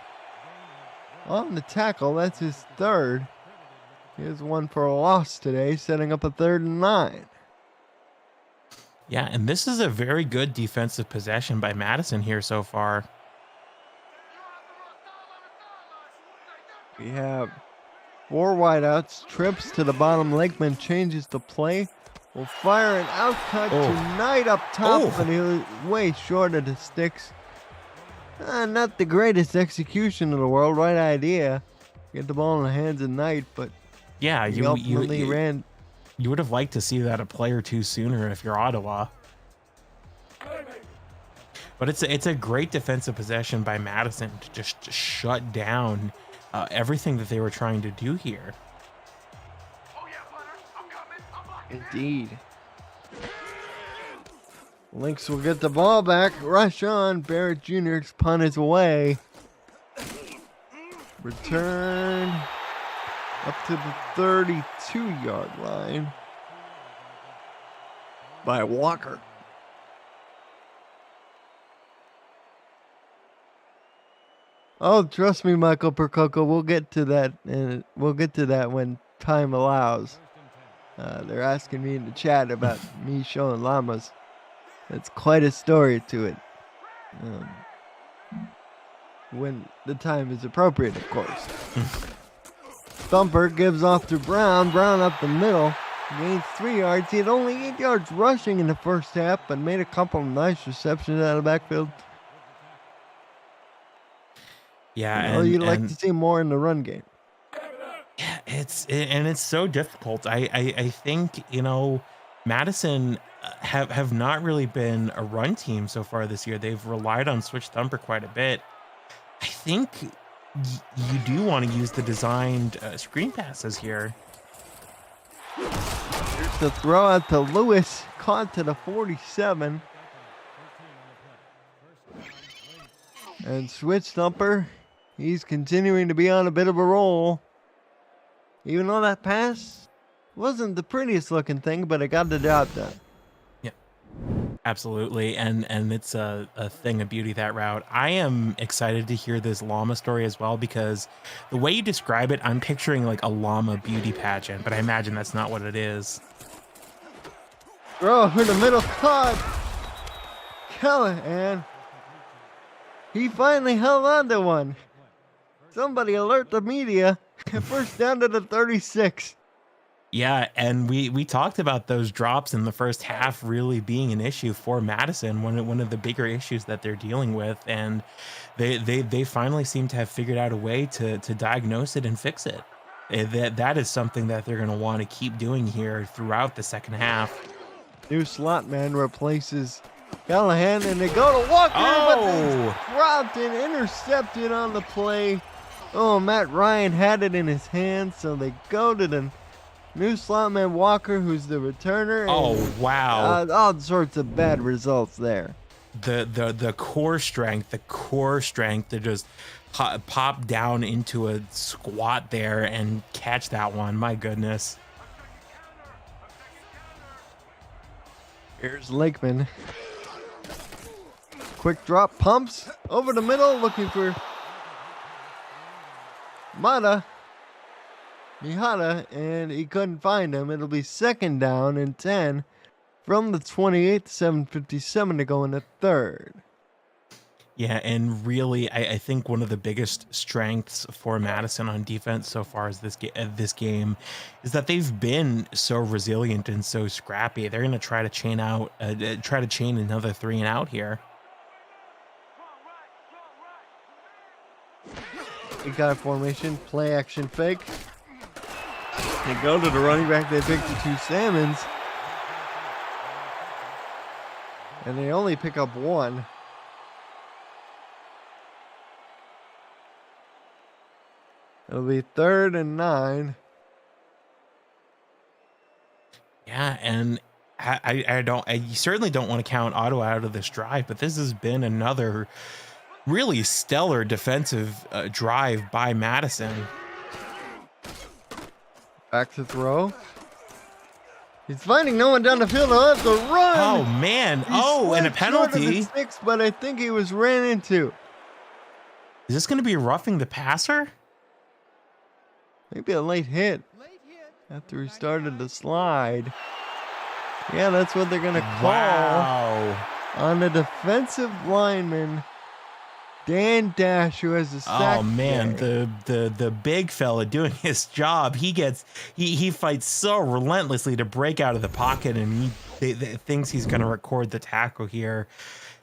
on the tackle. That's his 3rd. Here's one for a loss today, setting up a 3rd and 9. Yeah, and this is a very good defensive possession by Madison here so far. We have 4 wideouts, trips to the bottom. Lakeman changes the play. Will fire an out cut to Knight up top, but he was way short of the sticks. Not the greatest execution in the world. Right idea. Get the ball in the hands of Knight, but yeah, he ultimately ran. You would have liked to see that a play or two sooner if you're Ottawa. But it's a great defensive possession by Madison to just shut down everything that they were trying to do here. Indeed. Lynx will get the ball back. Rush on. Barrett Jr.'s punt is away. Return up to the 32-yard line by Walker. Oh, trust me, Michael Percoco. We'll get to that, and we'll get to that when time allows. They're asking me in the chat about me showing llamas. That's quite a story to it. When the time is appropriate, of course. Thumper gives off to Brown. Brown up the middle. Gains 3 yards. He had only 8 yards rushing in the first half, but made a couple of nice receptions out of the backfield. Yeah, you'd like to see more in the run game. Yeah, it's so difficult. I think, you know, Madison have not really been a run team so far this year. They've relied on Switch Thumper quite a bit. I think you do want to use the designed screen passes here. the throw out to Lewis, caught to the 47. And Switch Thumper, he's continuing to be on a bit of a roll. Even though that pass wasn't the prettiest looking thing, but it got the job done. Yeah, absolutely. And it's a thing of beauty, that route. I am excited to hear this llama story as well, because the way you describe it, I'm picturing like a llama beauty pageant, but I imagine that's not what it is. Throw for the middle cut. Callahan. He finally held on to one. Somebody alert the media. First down to the 36. Yeah, and we talked about those drops in the first half really being an issue for Madison, one of the bigger issues that they're dealing with, and they finally seem to have figured out a way to diagnose it and fix it. That is something that they're going to want to keep doing here throughout the second half. New slot man replaces Callahan, and they go to Walker, but they dropped and intercepted on the play. Oh, Matt Ryan had it in his hands, so they go to the new slot man Walker, who's the returner. Oh, wow. All sorts of bad results there. The core strength to just pop down into a squat there and catch that one. My goodness. Here's Lakeman. Quick drop, pumps over the middle, looking for Mihata, and he couldn't find him. It'll be second down and 10 from the 28, 7:57 to go in the third. Yeah, and really, I think one of the biggest strengths for Madison on defense so far as this game is that they've been so resilient and so scrappy. They're going to try to chain another 3 and out here. He got formation, play action fake. They go to the running back. They pick the 2 Salmons, and they only pick up 1. It'll be 3rd and 9. Yeah, and I certainly don't want to count Ottawa out of this drive, but this has been another really stellar defensive drive by Madison. Back to throw. He's finding no one down the field. He'll have to run. Oh man! And a penalty. 6, but I think he was ran into. Is this going to be roughing the passer? Maybe a late hit after he started to slide. Yeah, that's what they're going to call. Wow. On the defensive lineman, Dan Dash, who has a sack. Oh man, there. the big fella doing his job. He fights so relentlessly to break out of the pocket, and he thinks he's going to record the tackle here.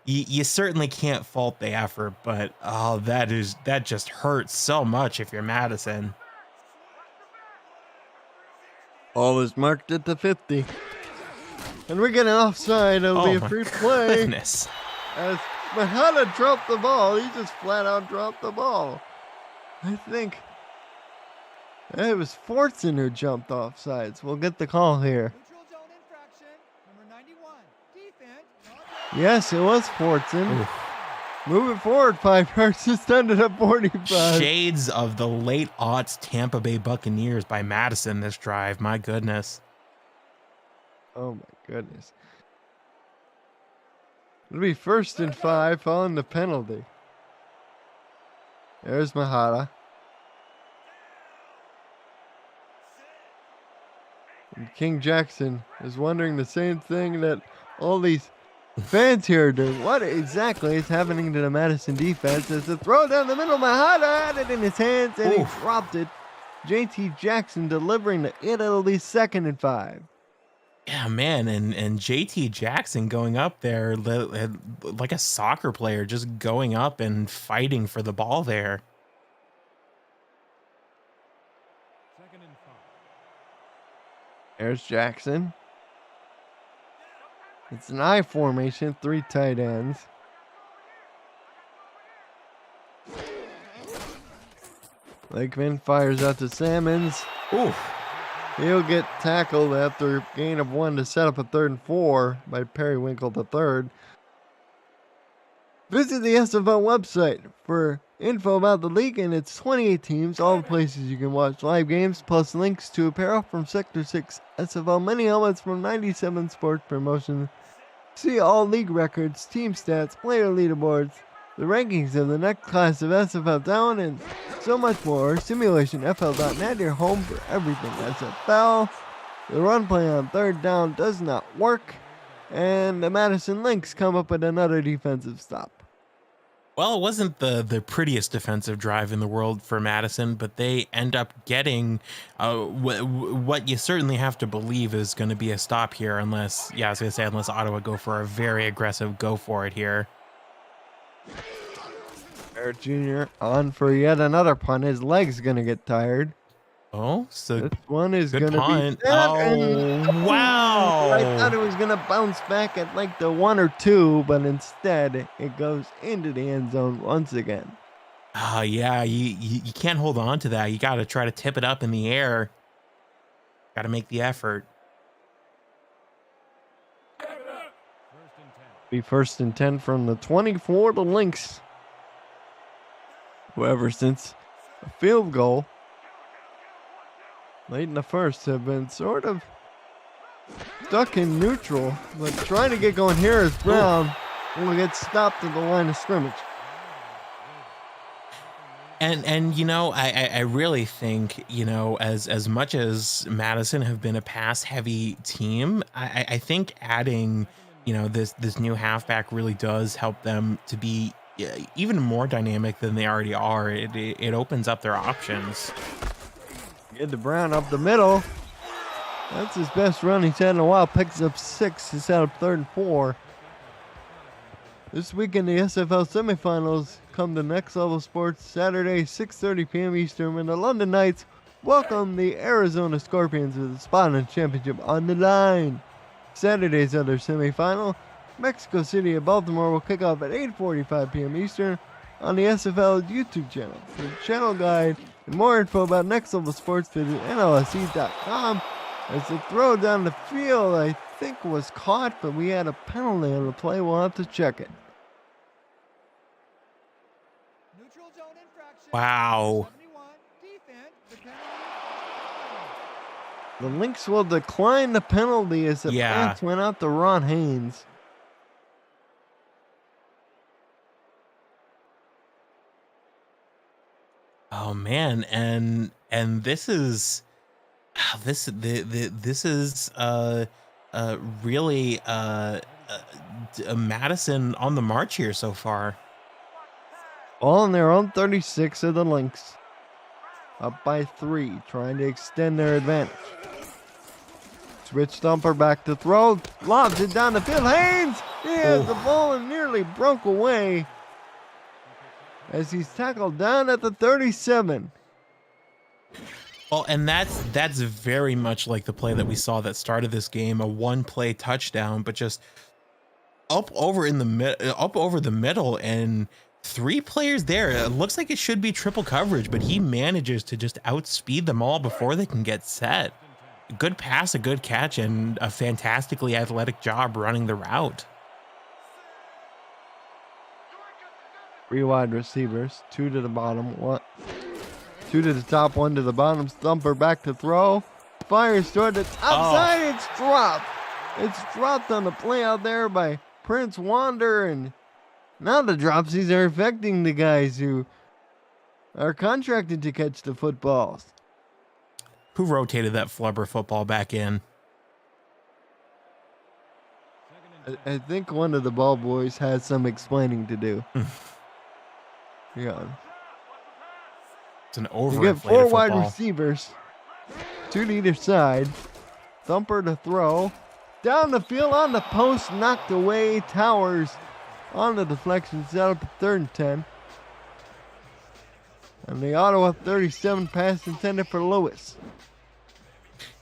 You certainly can't fault the effort, but that just hurts so much if you're Madison. All is marked at the 50. And we're getting offside. It'll be a free play. Goodness. As Mihata dropped the ball. He just flat out dropped the ball. I think it was Fortson who jumped offsides. We'll get the call here. Number 91, defense. Yes, it was Fortson. Moving forward 5 yards, just ended up 45. Shades of the late aughts Tampa Bay Buccaneers by Madison this drive. My goodness. Oh my goodness. It'll be 1st and 5 following the penalty. There's Mihata. And King Jackson is wondering the same thing that all these fans here are doing. What exactly is happening to the Madison defense? As the throw down the middle, Mihata had it in his hands and he dropped it. JT Jackson delivering it. It'll be 2nd and 5. Yeah, man, and JT Jackson going up there like a soccer player, just going up and fighting for the ball there. 2nd and 5. There's Jackson. It's an I formation, 3 tight ends. Lakeman fires out to Salmons. Ooh. He'll get tackled after a gain of 1 to set up a 3rd and 4 by Periwinkle III. Visit the SFL website for info about the league and its 28 teams, all the places you can watch live games, plus links to apparel from Sector 6 SFL, mini helmets from 97 Sports Promotion. See all league records, team stats, player leaderboards, the rankings of the next class of SFL Down, and so much more. Simulationfl.net, your home for everything SFL. The run play on 3rd down does not work, and the Madison Lynx come up with another defensive stop. Well, it wasn't the prettiest defensive drive in the world for Madison, but they end up getting what you certainly have to believe is going to be a stop here, unless Ottawa go for a very aggressive go for it here. Barrett Jr. on for yet another punt. His leg's going to get tired. Oh, so this one is going to be... Oh, wow. I thought it was going to bounce back at like the 1 or 2, but instead it goes into the end zone once again. Yeah, you can't hold on to that. You got to try to tip it up in the air. Got to make the effort. Be 1st and 10 from the 24, the Lynx. Whoever since a field goal late in the first have been sort of stuck in neutral, but trying to get going here is Brown. Will get stopped at the line of scrimmage. And you know, I really think, you know, as much as Madison have been a pass heavy team, I think adding, you know, this new halfback really does help them to be even more dynamic than they already are. It opens up their options. Get to Brown up the middle. That's his best run he's had in a while. Picks up 6 to set up 3rd and 4. This weekend, the SFL semifinals come to Next Level Sports Saturday, 6:30 p.m. Eastern, when the London Knights welcome the Arizona Scorpions with the spot on championship on the line. Saturday's other semifinal, Mexico City and Baltimore, will kick off at 8:45 p.m. Eastern on the SFL YouTube channel. For the channel guide and more info about Next Level Sports, visit NLSE.com. As the throw down the field, I think was caught, but we had a penalty on the play. We'll have to check it. Neutral zone infraction. Wow. 71. Defense. The penalty. The Lynx will decline the penalty as the pass went out to Ron Haynes. Oh man, and this is really Madison on the march here so far. All on their own 36 of the Lynx. Up by 3, trying to extend their advantage. Switch thumper back to throw. Lobs it down the field. Haynes! He has the ball and nearly broke away as he's tackled down at the 37. Well, and that's very much like the play that we saw that started this game, a one-play touchdown, but just up over the middle, and 3 players there. It looks like it should be triple coverage, but he manages to just outspeed them all before they can get set. A good pass, a good catch, and a fantastically athletic job running the route. 3 wide receivers, 2 to the bottom, 2 to the top, 1 to the bottom. Thumper back to throw. Fires toward the outside. It's dropped. It's dropped on the play out there by Prince Wander, and now the dropsies are affecting the guys who are contracted to catch the footballs. Who rotated that flubber football back in? I think one of the ball boys has some explaining to do. Yeah. It's an overinflated You get 4 wide football. receivers, 2 to either side. Thumper to throw. Down the field on the post, knocked away. Towers on the deflection, set up a 3rd and 10. And the Ottawa 37 pass intended for Lewis.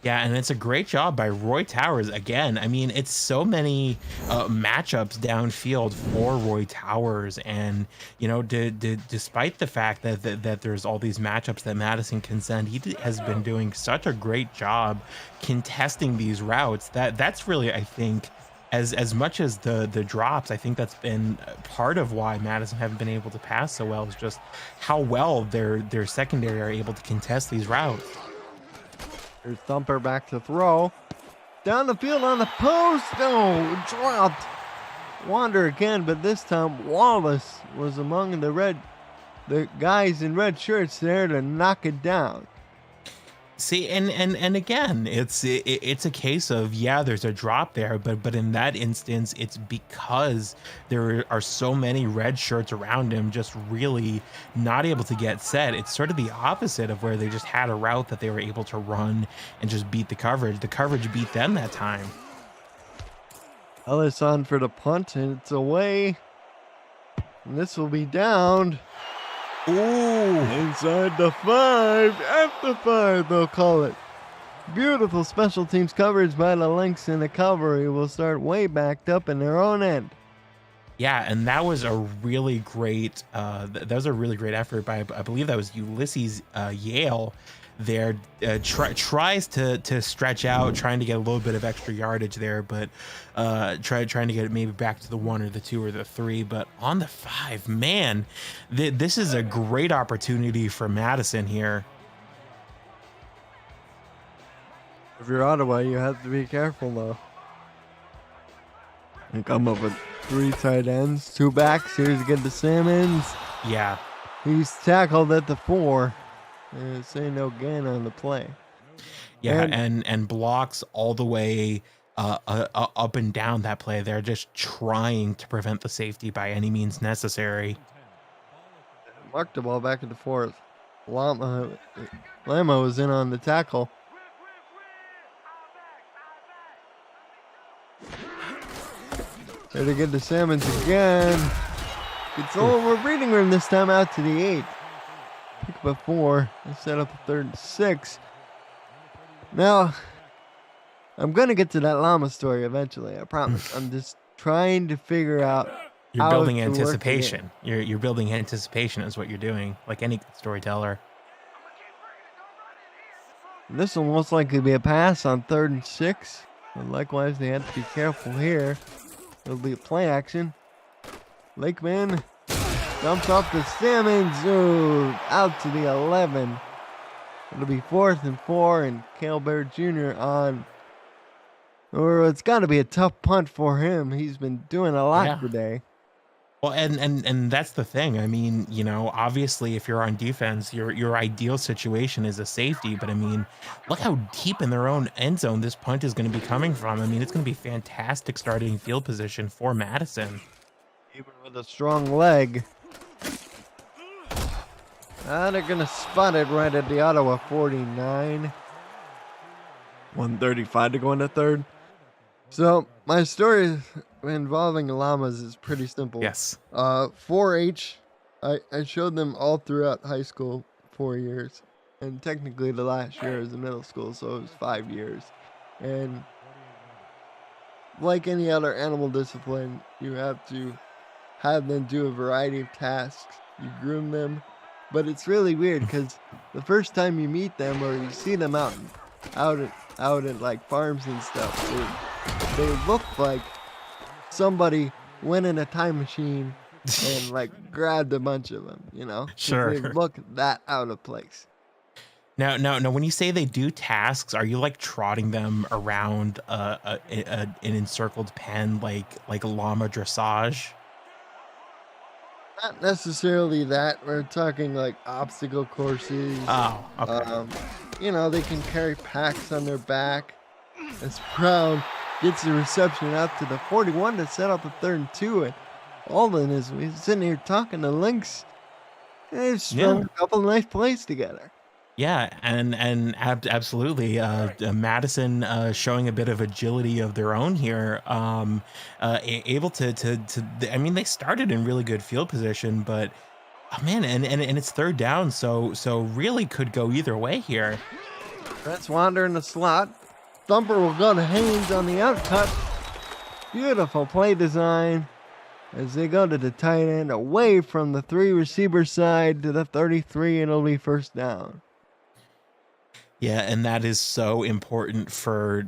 Yeah, and it's a great job by Roy Towers again. I mean, it's so many matchups downfield for Roy Towers, and despite the fact that there's all these matchups that Madison can send, has been doing such a great job contesting these routes. That's really, I think, as much as the drops, I think that's been part of why Madison haven't been able to pass so well, is just how well their secondary are able to contest these routes. Here's Thumper back to throw. Down the field on the post. No, dropped. Wander again, but this time Wallace was among the guys in red shirts there to knock it down. See, and again, it's a case of, yeah, there's a drop there, but in that instance, it's because there are so many red shirts around him, just really not able to get set. It's sort of the opposite of where they just had a route that they were able to run and just beat the coverage. The coverage beat them that time. Ellis on for the punt, and it's away. And this will be downed. Ooh. Inside the 5, at the 5 they'll call it. Beautiful special teams coverage by the Lynx, and the cavalry will start way backed up in their own end. Yeah, and that was a really great effort by, I believe that was Ulysses Yale there. Tries to stretch out, trying to get a little bit of extra yardage there, but trying to get it maybe back to the 1 or the 2 or the 3. But on the 5, man, this is a great opportunity for Madison here. If you're Ottawa, you have to be careful though. And come up with 3 tight ends, 2 backs. Here's again to Simmons. Yeah. He's tackled at the 4. Say no gain on the play. Yeah, and blocks all the way up and down that play. They're just trying to prevent the safety by any means necessary. Marked the ball back at the 4th. Lama was in on the tackle. There to get to Simmons again. Gets over breathing room this time, out to the 8. Pick up a 4 and set up a 3rd and 6. Now, I'm going to get to that llama story eventually, I promise. I'm just trying to figure out. You're building anticipation. You're building anticipation is what you're doing, like any storyteller. This will most likely be a pass on 3rd and 6. And likewise, they have to be careful here. It'll be a play action. Lakeman dumps off to Simmons. Ooh, out to the 11. It'll be 4th and 4, and Cale Bear Jr. on. Or it's got to be a tough punt for him. He's been doing a lot today. Well, and that's the thing. I mean, obviously, if you're on defense, your ideal situation is a safety. But I mean, look how deep in their own end zone this punt is going to be coming from. I mean, it's going to be fantastic starting field position for Madison. Even with a strong leg. They're going to spot it right at the Ottawa 49. 135 to go in the 3rd. So, my story involving llamas is pretty simple. Yes. 4-H, I showed them all throughout high school, 4 years. And technically the last year is in middle school, so it was 5 years. And like any other animal discipline, you have to have them do a variety of tasks. You groom them. But it's really weird because the first time you meet them or you see them out at like farms and stuff, they look like somebody went in a time machine and like grabbed a bunch of them, Sure. They look that out of place. Now, when you say they do tasks, are you like trotting them around an encircled pen like llama dressage? Not necessarily that. We're talking like obstacle courses. Oh, okay. They can carry packs on their back. As Brown gets the reception out to the 41 to set up a 3rd and 2. And Alden is sitting here talking to Lynx. They've strung a couple of nice plays together. Yeah, and absolutely. Madison showing a bit of agility of their own here. Able to I mean, they started in really good field position, but oh man, and it's 3rd down, so really could go either way here. Let's wander in the slot. Thumper will go to Haynes on the outcut. Beautiful play design as they go to the tight end, away from the 3 receiver side to the 33, and it'll be first down. Yeah, and that is so important for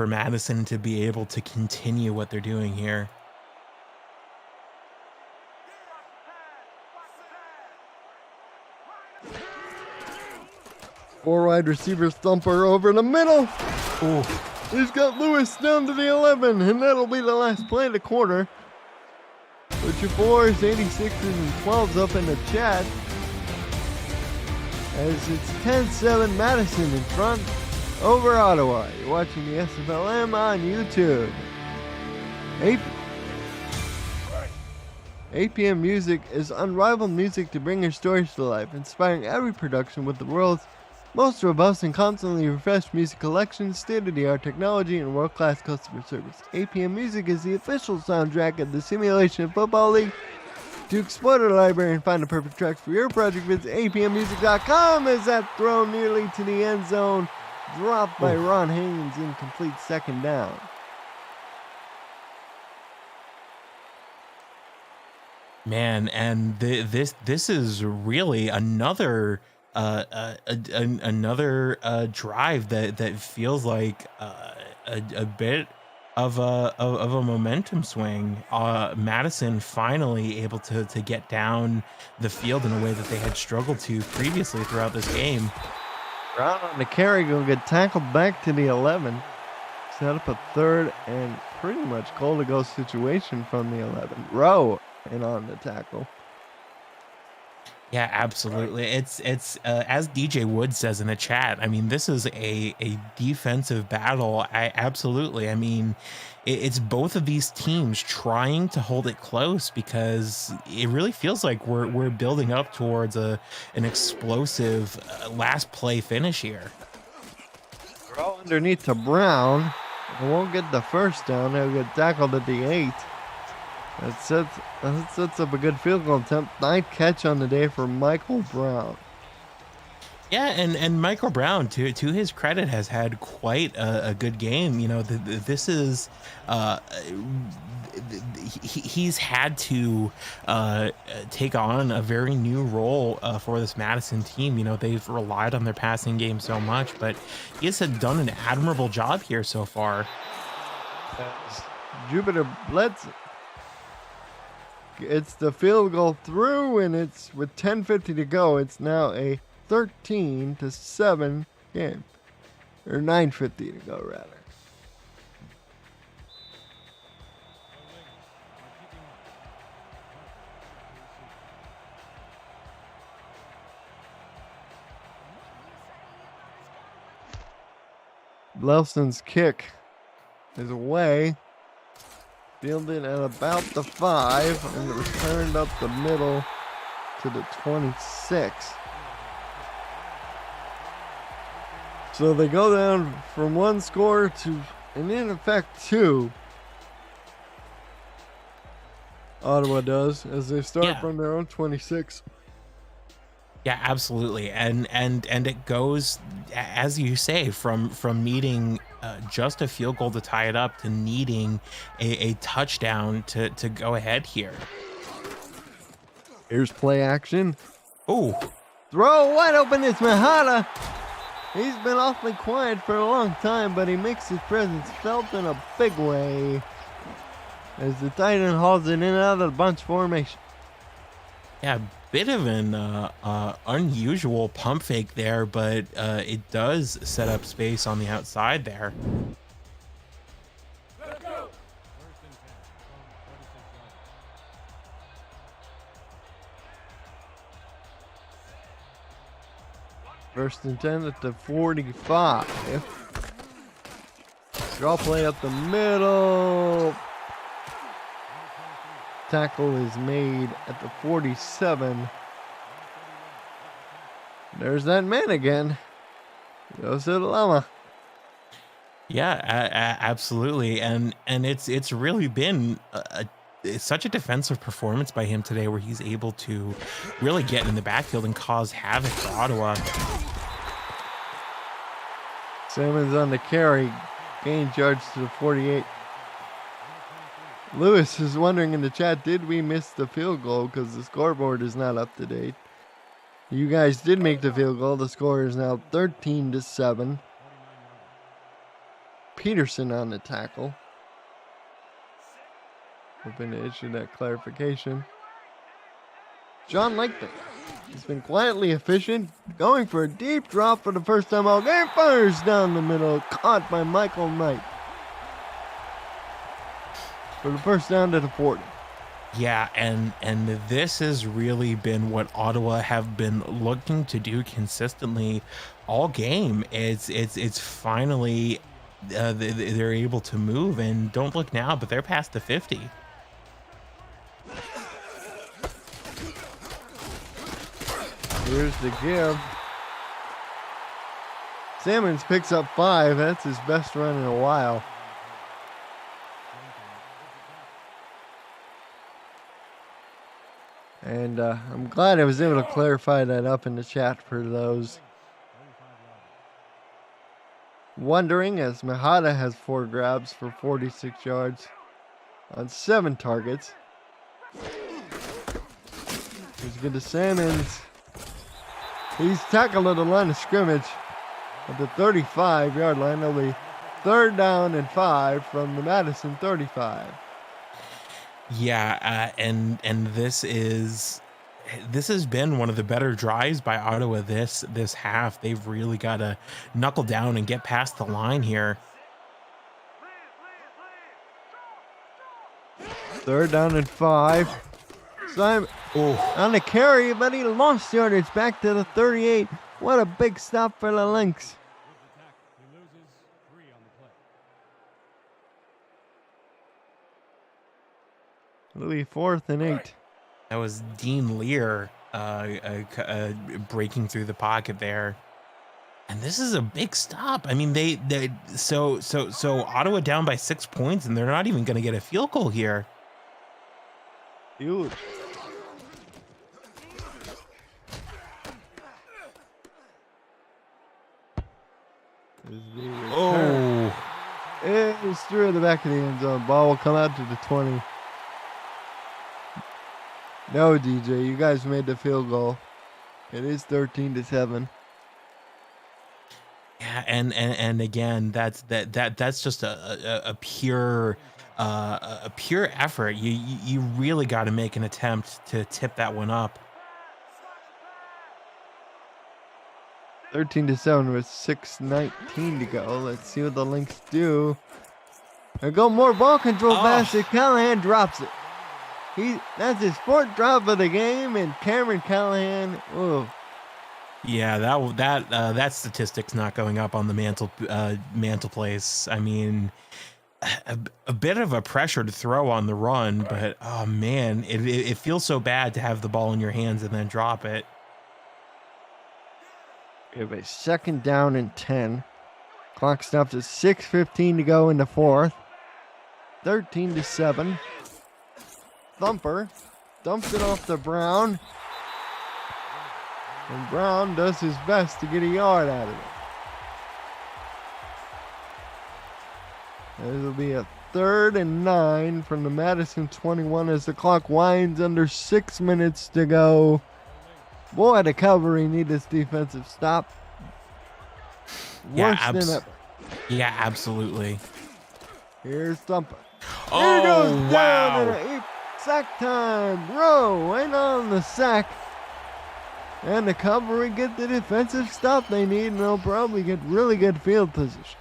Madison to be able to continue what they're doing here. Four wide receivers, Thumper over the middle. Ooh. He's got Lewis down to the 11, and that'll be the last play of the quarter. Put your 4s, 86s, and 12s up in the chat, as it's 10-7 Madison in front over Ottawa. You're watching the SFLm on YouTube. 8 p.m. Music is unrivaled music to bring your stories to life, inspiring every production with the world's most robust and constantly refreshed music collection, state-of-the-art technology, and world-class customer service. 8 p.m. Music is the official soundtrack of the Simulation Football League. To explore the library and find the perfect tracks for your project, visit apmmusic.com as that throw nearly to the end zone, dropped by Ron Haynes, incomplete, second down. Man, and this is really another another drive that feels like a bit of a momentum swing. Madison finally able to get down the field in a way that they had struggled to previously throughout this game. Brown on the carry, gonna get tackled back to the 11. Set up a third and pretty much goal to go situation from the 11. Rowe in on the tackle. Yeah, absolutely. It's as DJ Wood says in the chat. I mean, this is a defensive battle. I mean, it's both of these teams trying to hold it close, because it really feels like we're building up towards an explosive last play finish here. Throw underneath to Brown. Won't get the first down. He'll get tackled at the 8. That sets up a good field goal attempt. 9th catch on the day for Michael Brown. Yeah, and Michael Brown, to his credit, has had quite a good game. You know, this is he's had to take on a very new role for this Madison team. You know, they've relied on their passing game so much, but he has done an admirable job here so far. Jupiter Blitz. It's the field goal through, and it's with 10:50 to go. It's now a 13-7 game, or 9:50 to go rather. Blelson's kick is away. Fielded at about the 5, and returned up the middle to the 26. So they go down from 1 score to, and in effect, 2. Ottawa does, as they start from their own 26. Yeah, absolutely, and it goes, as you say, from needing just a field goal to tie it up to needing a touchdown to go ahead here. Here's play action. Oh, Throw wide open is Mahata. He's been awfully quiet for a long time, but he makes his presence felt in a big way as the tight end hauls it in and out of the bunch formation. yeah, bit of an unusual pump fake there, but it does set up space on the outside there. First and 10 at the 45. Draw play up the middle. Tackle is made at the 47. There's that man again. Goes to the llama. Yeah, absolutely, and it's really been it's such a defensive performance by him today, where he's able to really get in the backfield and cause havoc for Ottawa. Simmons on the carry. Gains yards to the 48. Lewis is wondering in the chat, did we miss the field goal? Because the scoreboard is not up to date. You guys did make the field goal. The score is now 13-7. Peterson on the tackle. Hoping to issue that clarification. John Lakeman. He's been quietly efficient, going for a deep drop for the first time all game. Fires down the middle, caught by Michael Knight. For the first down to the 40. Yeah, and this has really been what Ottawa have been looking to do consistently all game. It's finally they're able to move, and don't look now, but they're past the 50. Here's the give. Simmons picks up 5. That's his best run in a while. And I'm glad I was able to clarify that up in the chat for those wondering, as Mahada has 4 grabs for 46 yards on 7 targets. He's good to Simmons. He's tackled at the line of scrimmage at the 35-yard line. It'll be 3rd down and 5 from the Madison 35. Yeah, and this has been one of the better drives by Ottawa this half. They've really got to knuckle down and get past the line here. 3rd down and 5. Simon on the carry, but he lost yardage back to the 38. What a big stop for the Lynx. It'll be 4th and 8. That was Dean Lear breaking through the pocket there. And this is a big stop. I mean, so Ottawa down by 6 points, and they're not even going to get a field goal here. Huge. Oh. It's through the back of the end zone. Ball will come out to the 20. No, DJ, you guys made the field goal. It is 13-7. Yeah, and again, that's just a pure effort. You really got to make an attempt to tip that one up. 13-7 with 6:19 to go. Let's see what the Lynx do. There go more ball control pass. Callahan drops it. That's his 4th drop of the game, and Cameron Callahan. Oh. Yeah, that statistic's not going up on the mantelpiece. I mean, a bit of a pressured throw on the run, but oh man, it feels so bad to have the ball in your hands and then drop it. We have a 2nd down and 10. Clock stops at 6:15 to go in the 4th. 13-7. Thumper dumps it off to Brown. And Brown does his best to get a yard out of it. This will be a 3rd and 9 from the Madison 21 as the clock winds under 6 minutes to go. Boy, the Cavalry need this defensive stop. Yeah, absolutely. Here's Thumper. Oh, Here goes wow. down. Sack time. Rowe ain't on the sack. And the Cavalry get the defensive stop they need, and they'll probably get really good field position.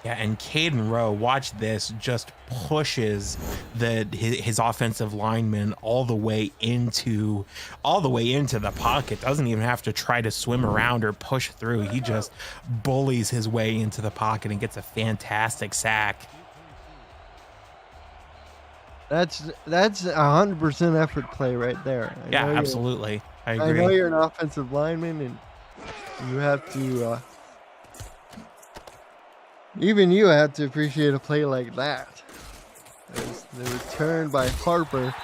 Yeah, and Caden Rowe, watch this, just pushes his offensive lineman all the way into the pocket. Doesn't even have to try to swim around or push through. He just bullies his way into the pocket and gets a fantastic sack. That's 100% effort play right there. Yeah, absolutely. I agree. I know you're an offensive lineman, and you have to. Even you have to appreciate a play like that. As the return by Harper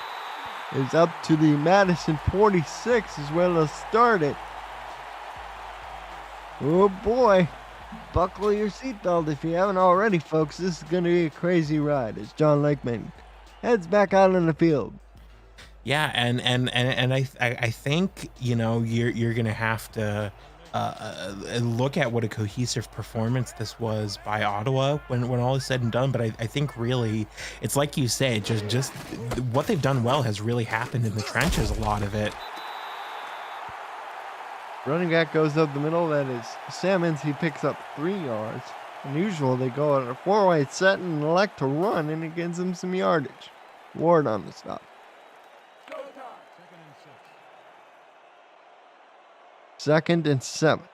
is up to the Madison 46 as well as start it. Oh boy. Buckle your seatbelt if you haven't already, folks. This is going to be a crazy ride as John Lakeman heads back out on the field. Yeah, and I think, you know, you're gonna have to look at what a cohesive performance this was by Ottawa when all is said and done. But I think really it's like you say, just what they've done well has really happened in the trenches, a lot of it. Running back goes up the middle. That is Salmons. He picks up 3 yards. Unusual, they go on a 4-wide set and elect to run, and it gives them some yardage. Ward on the stop. Second and 7.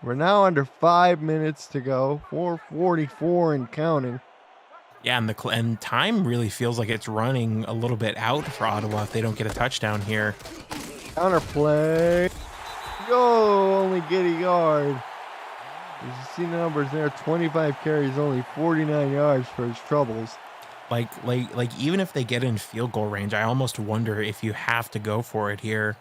We're now under 5 minutes to go. 4:44 and counting. Yeah, and time really feels like it's running a little bit out for Ottawa if they don't get a touchdown here. Counterplay. Go, only get a yard. You see the numbers there, 25 carries, only 49 yards for his troubles. Like even if they get in field goal range, I almost wonder if you have to go for it here.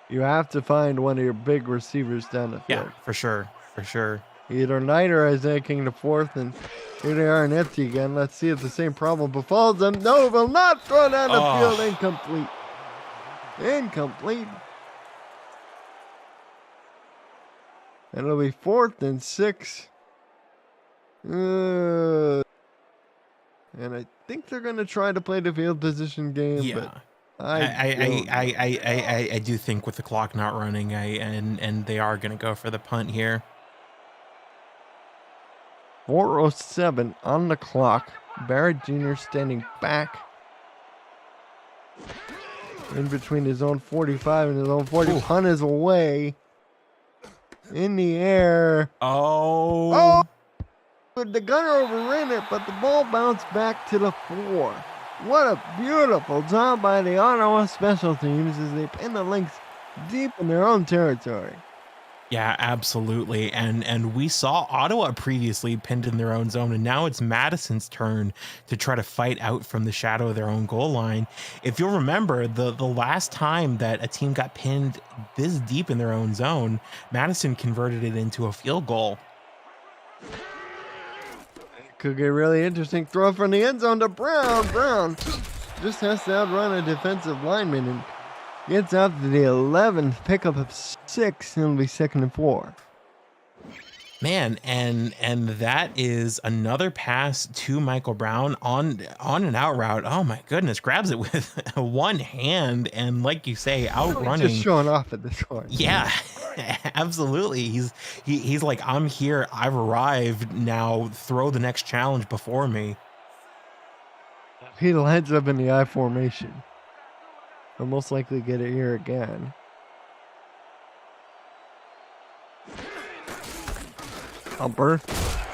You have to find one of your big receivers down the field. Yeah, for sure. Either Knight or Isaiah King the fourth, and here they are in empty again. Let's see if the same problem befalls them. No, will not throw down the field. Incomplete. And it'll be 4th and 6. And I think they're going to try to play the field position game. Yeah. But I do think with the clock not running, and they are going to go for the punt here. 4:07 on the clock. Barrett Jr. standing back in between his own 45 and his own 40. Ooh. Punt is away. In the air. Oh! The gunner overran it, but the ball bounced back to the 4. What a beautiful job by the Ottawa special teams as they pin the Lynx deep in their own territory. Yeah, absolutely. And we saw Ottawa previously pinned in their own zone, and now it's Madison's turn to try to fight out from the shadow of their own goal line. If you'll remember, the last time that a team got pinned this deep in their own zone, Madison converted it into a field goal. Could get really interesting. Throw from the end zone to Brown. Brown just has to outrun a defensive lineman and gets out to the 11th, pickup of 6, and it'll be 2nd and 4. Man, and that is another pass to Michael Brown on an out route. Oh my goodness, grabs it with one hand, and like you say, outrunning. Just showing off at this point. Yeah, absolutely. He's like, I'm here, I've arrived. Now throw the next challenge before me. He lines up in the I formation. He'll most likely get it here again. Thumper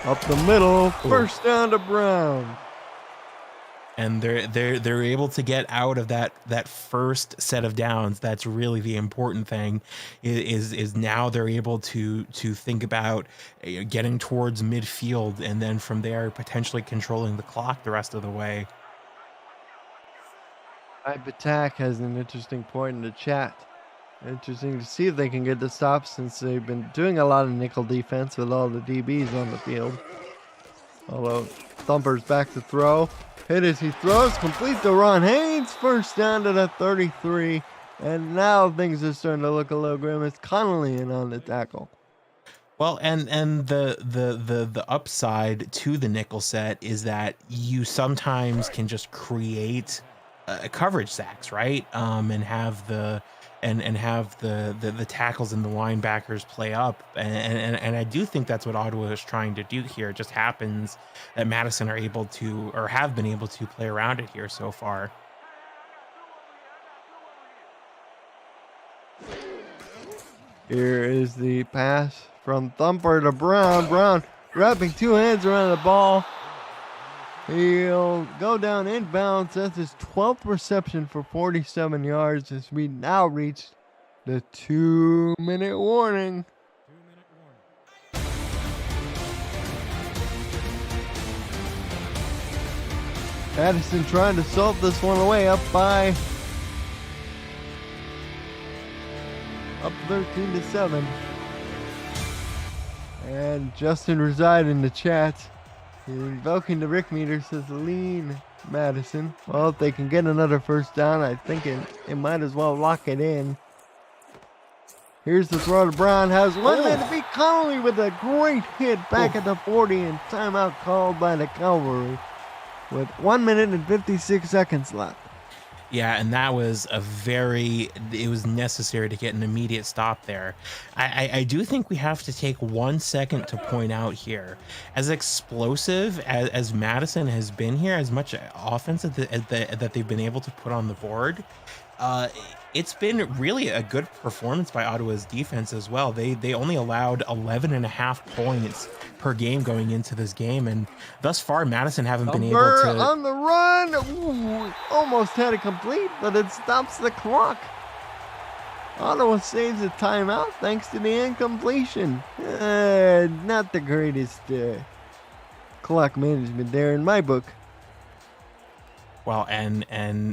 up the middle. First down to Brown. And they're able to get out of that first set of downs. That's really the important thing. Is now they're able to think about getting towards midfield, and then from there potentially controlling the clock the rest of the way. Attack has an interesting point in the chat. Interesting to see if they can get the stop, since they've been doing a lot of nickel defense with all the DBs on the field. Although Thumper's back to throw. Hit as he throws, complete to Ron Haynes. First down to the 33. And now things are starting to look a little grim. It's Connolly in on the tackle. Well, and the upside to the nickel set is that you sometimes can just create coverage sacks, right? And have the tackles and the linebackers play up, and I do think that's what Ottawa is trying to do here. It just happens that Madison are able to, or have been able to, play around it here so far. Here is the pass from Thumper to Brown. Brown wrapping 2 hands around the ball. He'll go down inbounds. That's his 12th reception for 47 yards as we now reach the 2-minute warning. Madison trying to salt this one away, up by up 13-7. And Justin Reside in the chat, invoking the Rick meter, says lean Madison. Well, if they can get another first down, I think it might as well lock it in. Here's the throw to Brown. Has 1 man to beat Connolly with a great hit back at the 40, and timeout called by the Cavalry with 1 minute and 56 seconds left. Yeah, and that was it was necessary to get an immediate stop there. I do think we have to take 1 second to point out here, as explosive as Madison has been here, as much offense that they've been able to put on the board, it's been really a good performance by Ottawa's defense as well. They only allowed 11.5 points per game going into this game, and thus far Madison haven't been able to. On the run. Ooh, almost had it complete, but it stops the clock. Ottawa saves a timeout thanks to the incompletion. Not the greatest clock management there in my book. Well, and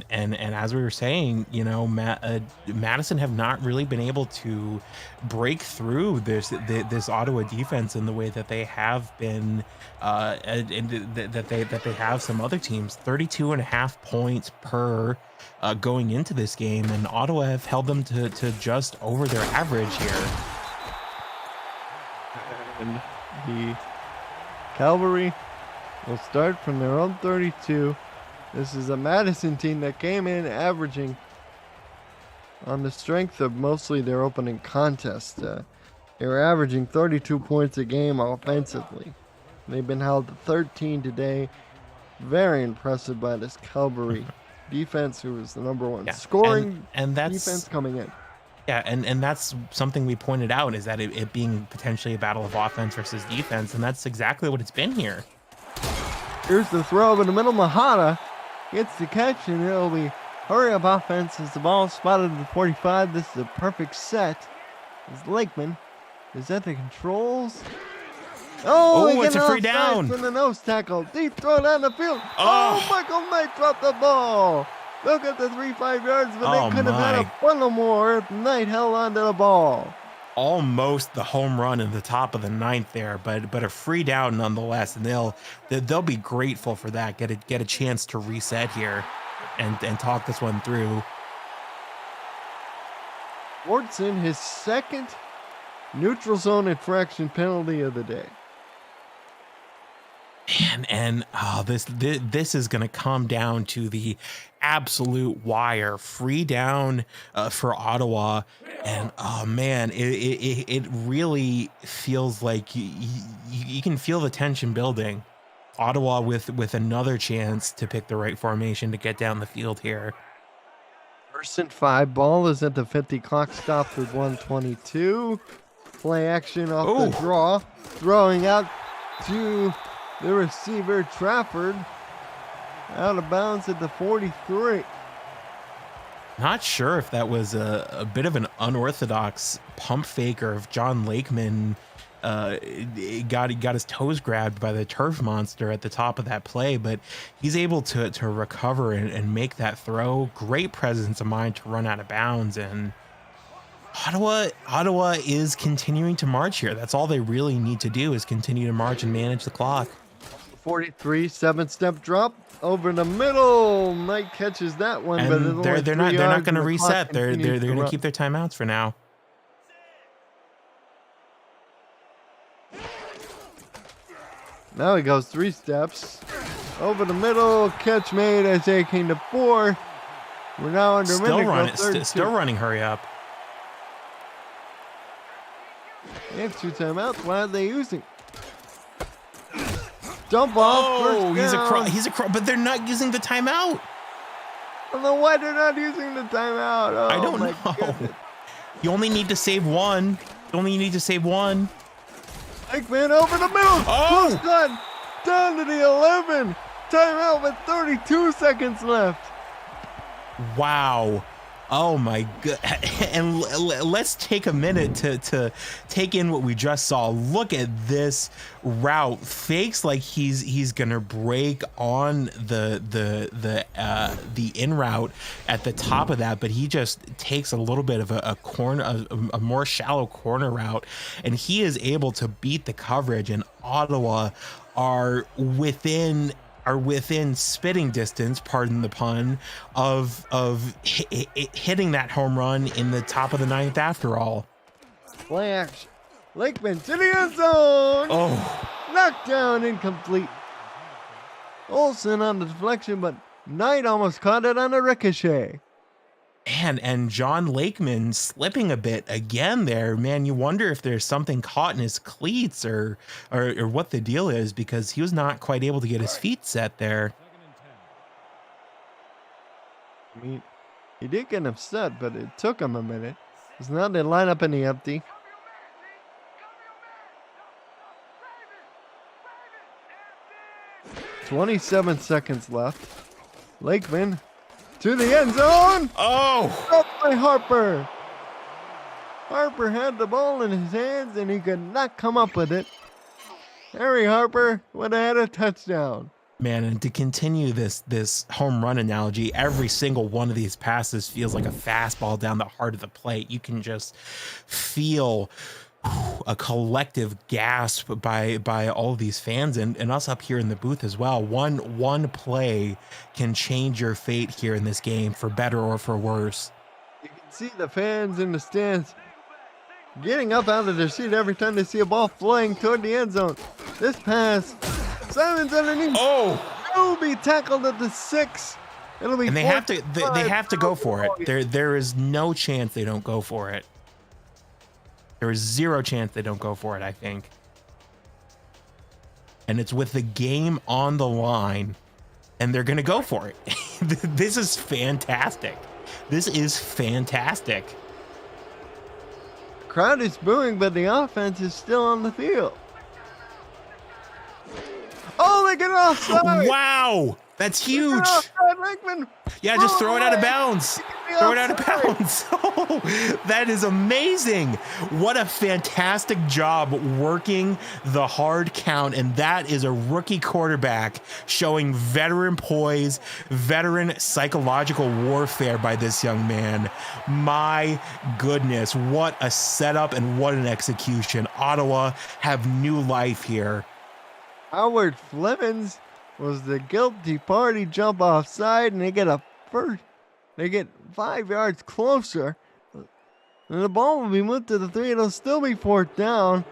as we were saying, you know, Madison have not really been able to break through this Ottawa defense in the way that they have been, that they have some other teams. 32.5 points per going into this game, and Ottawa have held them to just over their average here. And the Cavalry will start from their own 32. This is a Madison team that came in averaging on the strength of mostly their opening contest. They were averaging 32 points a game offensively. They've been held to 13 today. Very impressive by this Cavalry defense, who is the number one scoring and that's, defense coming in. Yeah, and that's something we pointed out, is that it being potentially a battle of offense versus defense, and that's exactly what it's been here. Here's the throw over the middle. Mahata gets the catch, and it'll be hurry up offense as the ball spotted at the 45. This is a perfect set. As Lakeman is at the controls. Oh, it's a free down. From the nose tackle. Deep throw down the field. Oh, Michael Knight dropped the ball. Look at the 3-5 yards, but they could have had a bundle more if Knight held onto the ball. Almost the home run in the top of the 9th there, but a free down nonetheless, and they'll be grateful for that. Get a chance to reset here and talk this one through. Wardson, his second neutral zone infraction penalty of the day. And this is going to come down to the absolute wire. Free down for Ottawa, and oh man, it really feels like you can feel the tension building. Ottawa with another chance to pick the right formation to get down the field here. 1st and 5. Ball is at the 50. Clock stopped with 1:22. Play action off the draw. Throwing out to the receiver, Trafford. Out of bounds at the 43. Not sure if that was a bit of an unorthodox pump fake, or if John Lakeman got his toes grabbed by the turf monster at the top of that play, but he's able to recover and make that throw. Great presence of mind to run out of bounds, and Ottawa is continuing to march here. That's all they really need to do, is continue to march and manage the clock. 43, 7-step drop over the middle. Knight catches that one, and but they're not going to reset. They're going to keep their timeouts for now. Now he goes 3 steps over the middle. Catch made as they came to 4. We're now under still running. Hurry up. They have 2 timeouts. Why are they using? Dump off. He's across, but they're not using the timeout. I don't know why they're not using the timeout. I don't know. Goodness. You only need to save one. Lakeman over the middle. Close gun. Down to the 11. Timeout with 32 seconds left. Wow. Oh my god. And let's take a minute to take in what we just saw. Look at this route. Fakes like he's gonna break on the in route at the top of that, but he just takes a little bit of a corner, a more shallow corner route, and he is able to beat the coverage. And Ottawa are within spitting distance, pardon the pun, of hitting that home run in the top of the ninth after all. Play action. Lakeman to the end zone. Oh, Knocked down, incomplete. Olsen on the deflection, but Knight almost caught it on a ricochet. and John Lakeman slipping a bit again there. Man, you wonder if there's something caught in his cleats or what the deal is, because he was not quite able to get his feet set there. I mean, he did get upset, but it took him a minute. Because now they line up in the empty. "27 seconds left. Lakeman to the end zone. Oh, Up by Harper. Harper had the ball in his hands and he could not come up with it. Harry Harper would have had a touchdown. man, and to continue this home run analogy, every single one of these passes feels like a fastball down the heart of the plate. You can just feel a collective gasp by all of these fans and us up here in the booth as well. One play can change your fate here in this game, for better or for worse. You can see the fans in the stands getting up out of their seat every time they see a ball flying toward the end zone. This pass, Simon's underneath. Oh, Will be tackled at the 6. It'll be. and they have to go for it. There. There is no chance they don't go for it. There is zero chance they don't go for it, I think. And it's with the game on the line, and they're going to go for it. This is fantastic. This is fantastic. Crowd is booing, but the offense is still on the field. Oh, they get it offside. Wow, that's huge. Offside, Lakeman. Yeah, just throw it out of bounds. Throw it out of bounds. Oh, that is amazing. What a fantastic job working the hard count. And that is a rookie quarterback showing veteran poise, veteran psychological warfare by this young man. My goodness, what a setup and what an execution. Ottawa have new life here. Howard Flemings was the guilty party, jump offside, and they get a first. They get 5 yards closer, and the ball will be moved to the 3. It'll still be 4th down,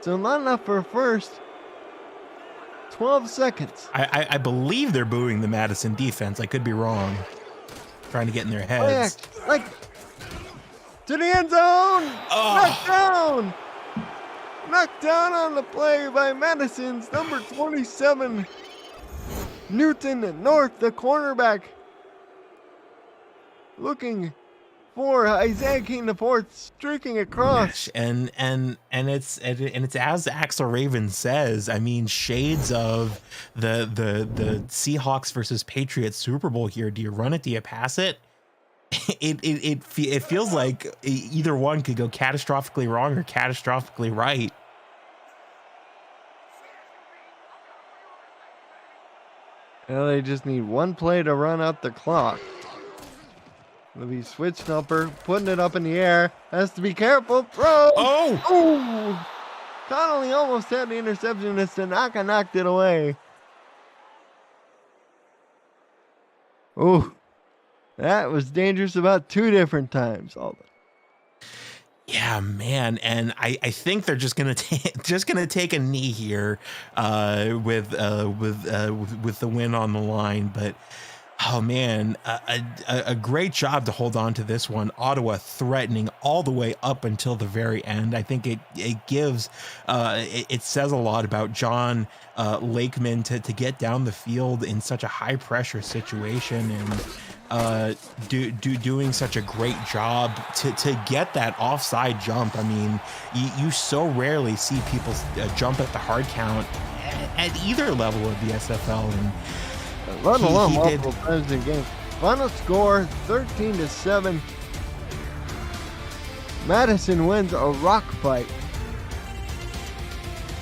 so not enough for a first. 12 seconds. I believe they're booing the Madison defense. I could be wrong. Trying to get in their heads. Like to the end zone. Oh. Knocked down on the play by Madison's number 27, Newton North, the cornerback. Looking for Isaiah King IV streaking across. And it's as Axel Raven says, I mean, shades of the Seahawks versus Patriots Super Bowl here. Do you run it? Do you pass it? It feels like either one could go catastrophically wrong or catastrophically right. Well, they just need one play to run out the clock. It'll be switch thumper, putting it up in the air. Has to be careful. Throw. Oh! Ooh! Connolly almost had the interception. It's Tanaka knocked it away. Ooh. That was dangerous about 2 different times. Yeah, man, and I think they're just gonna take a knee here with the win on the line. But oh man, a great job to hold on to this one. Ottawa threatening all the way up until the very end. I think it gives it says a lot about John Lakeman to get down the field in such a high pressure situation and doing such a great job to get that offside jump. I mean, you so rarely see people jump at the hard count at either level of the SFL, and Let alone multiple times in game. Final score 13-7. Madison wins a rock fight.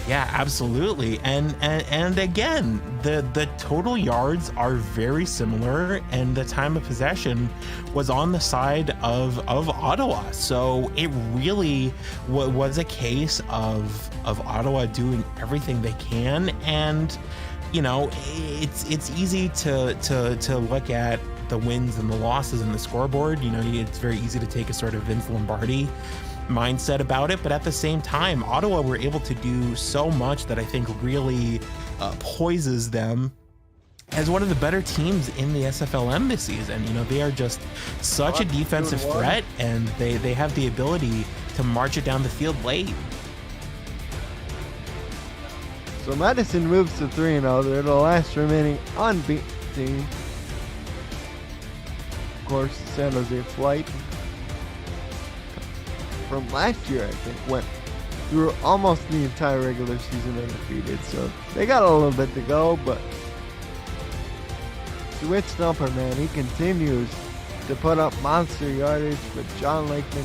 Yeah, absolutely. And again, the total yards are very similar, and the time of possession was on the side of Ottawa. So it really was a case of Ottawa doing everything they can. And you know, it's easy to look at the wins and the losses in the scoreboard. You know, it's very easy to take a sort of Vince Lombardi mindset about it, but at the same time, Ottawa were able to do so much that I think really poises them as one of the better teams in the SFLm this season. You know, they are just such a defensive threat, and they have the ability to march it down the field late. So Madison moves to 3-0. They're the last remaining unbeaten team. Of course, San Jose Flight from last year, I think, went through almost the entire regular season undefeated. So they got a little bit to go, but Switch Thumper, man, he continues to put up monster yardage with John Lakeman.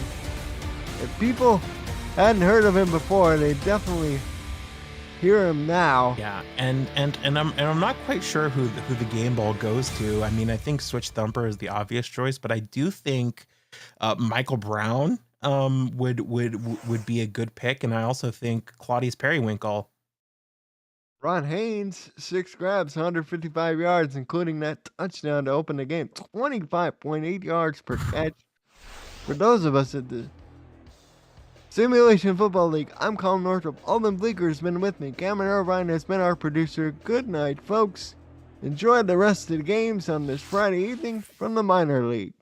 If people hadn't heard of him before, they definitely hear him now. Yeah, and I'm not quite sure who the game ball goes to. I mean, I think Switch Thumper is the obvious choice, but I do think Michael Brown would be a good pick, and I also think Claudius Periwinkle. Ron Haynes, 6 grabs, 155 yards, including that touchdown to open the game. 25.8 yards per catch. For those of us at the Simulation Football League, I'm Colin Northrop. Alden Bleeker has been with me. Cameron Irvine has been our producer. Good night, folks. Enjoy the rest of the games on this Friday evening from the minor leagues.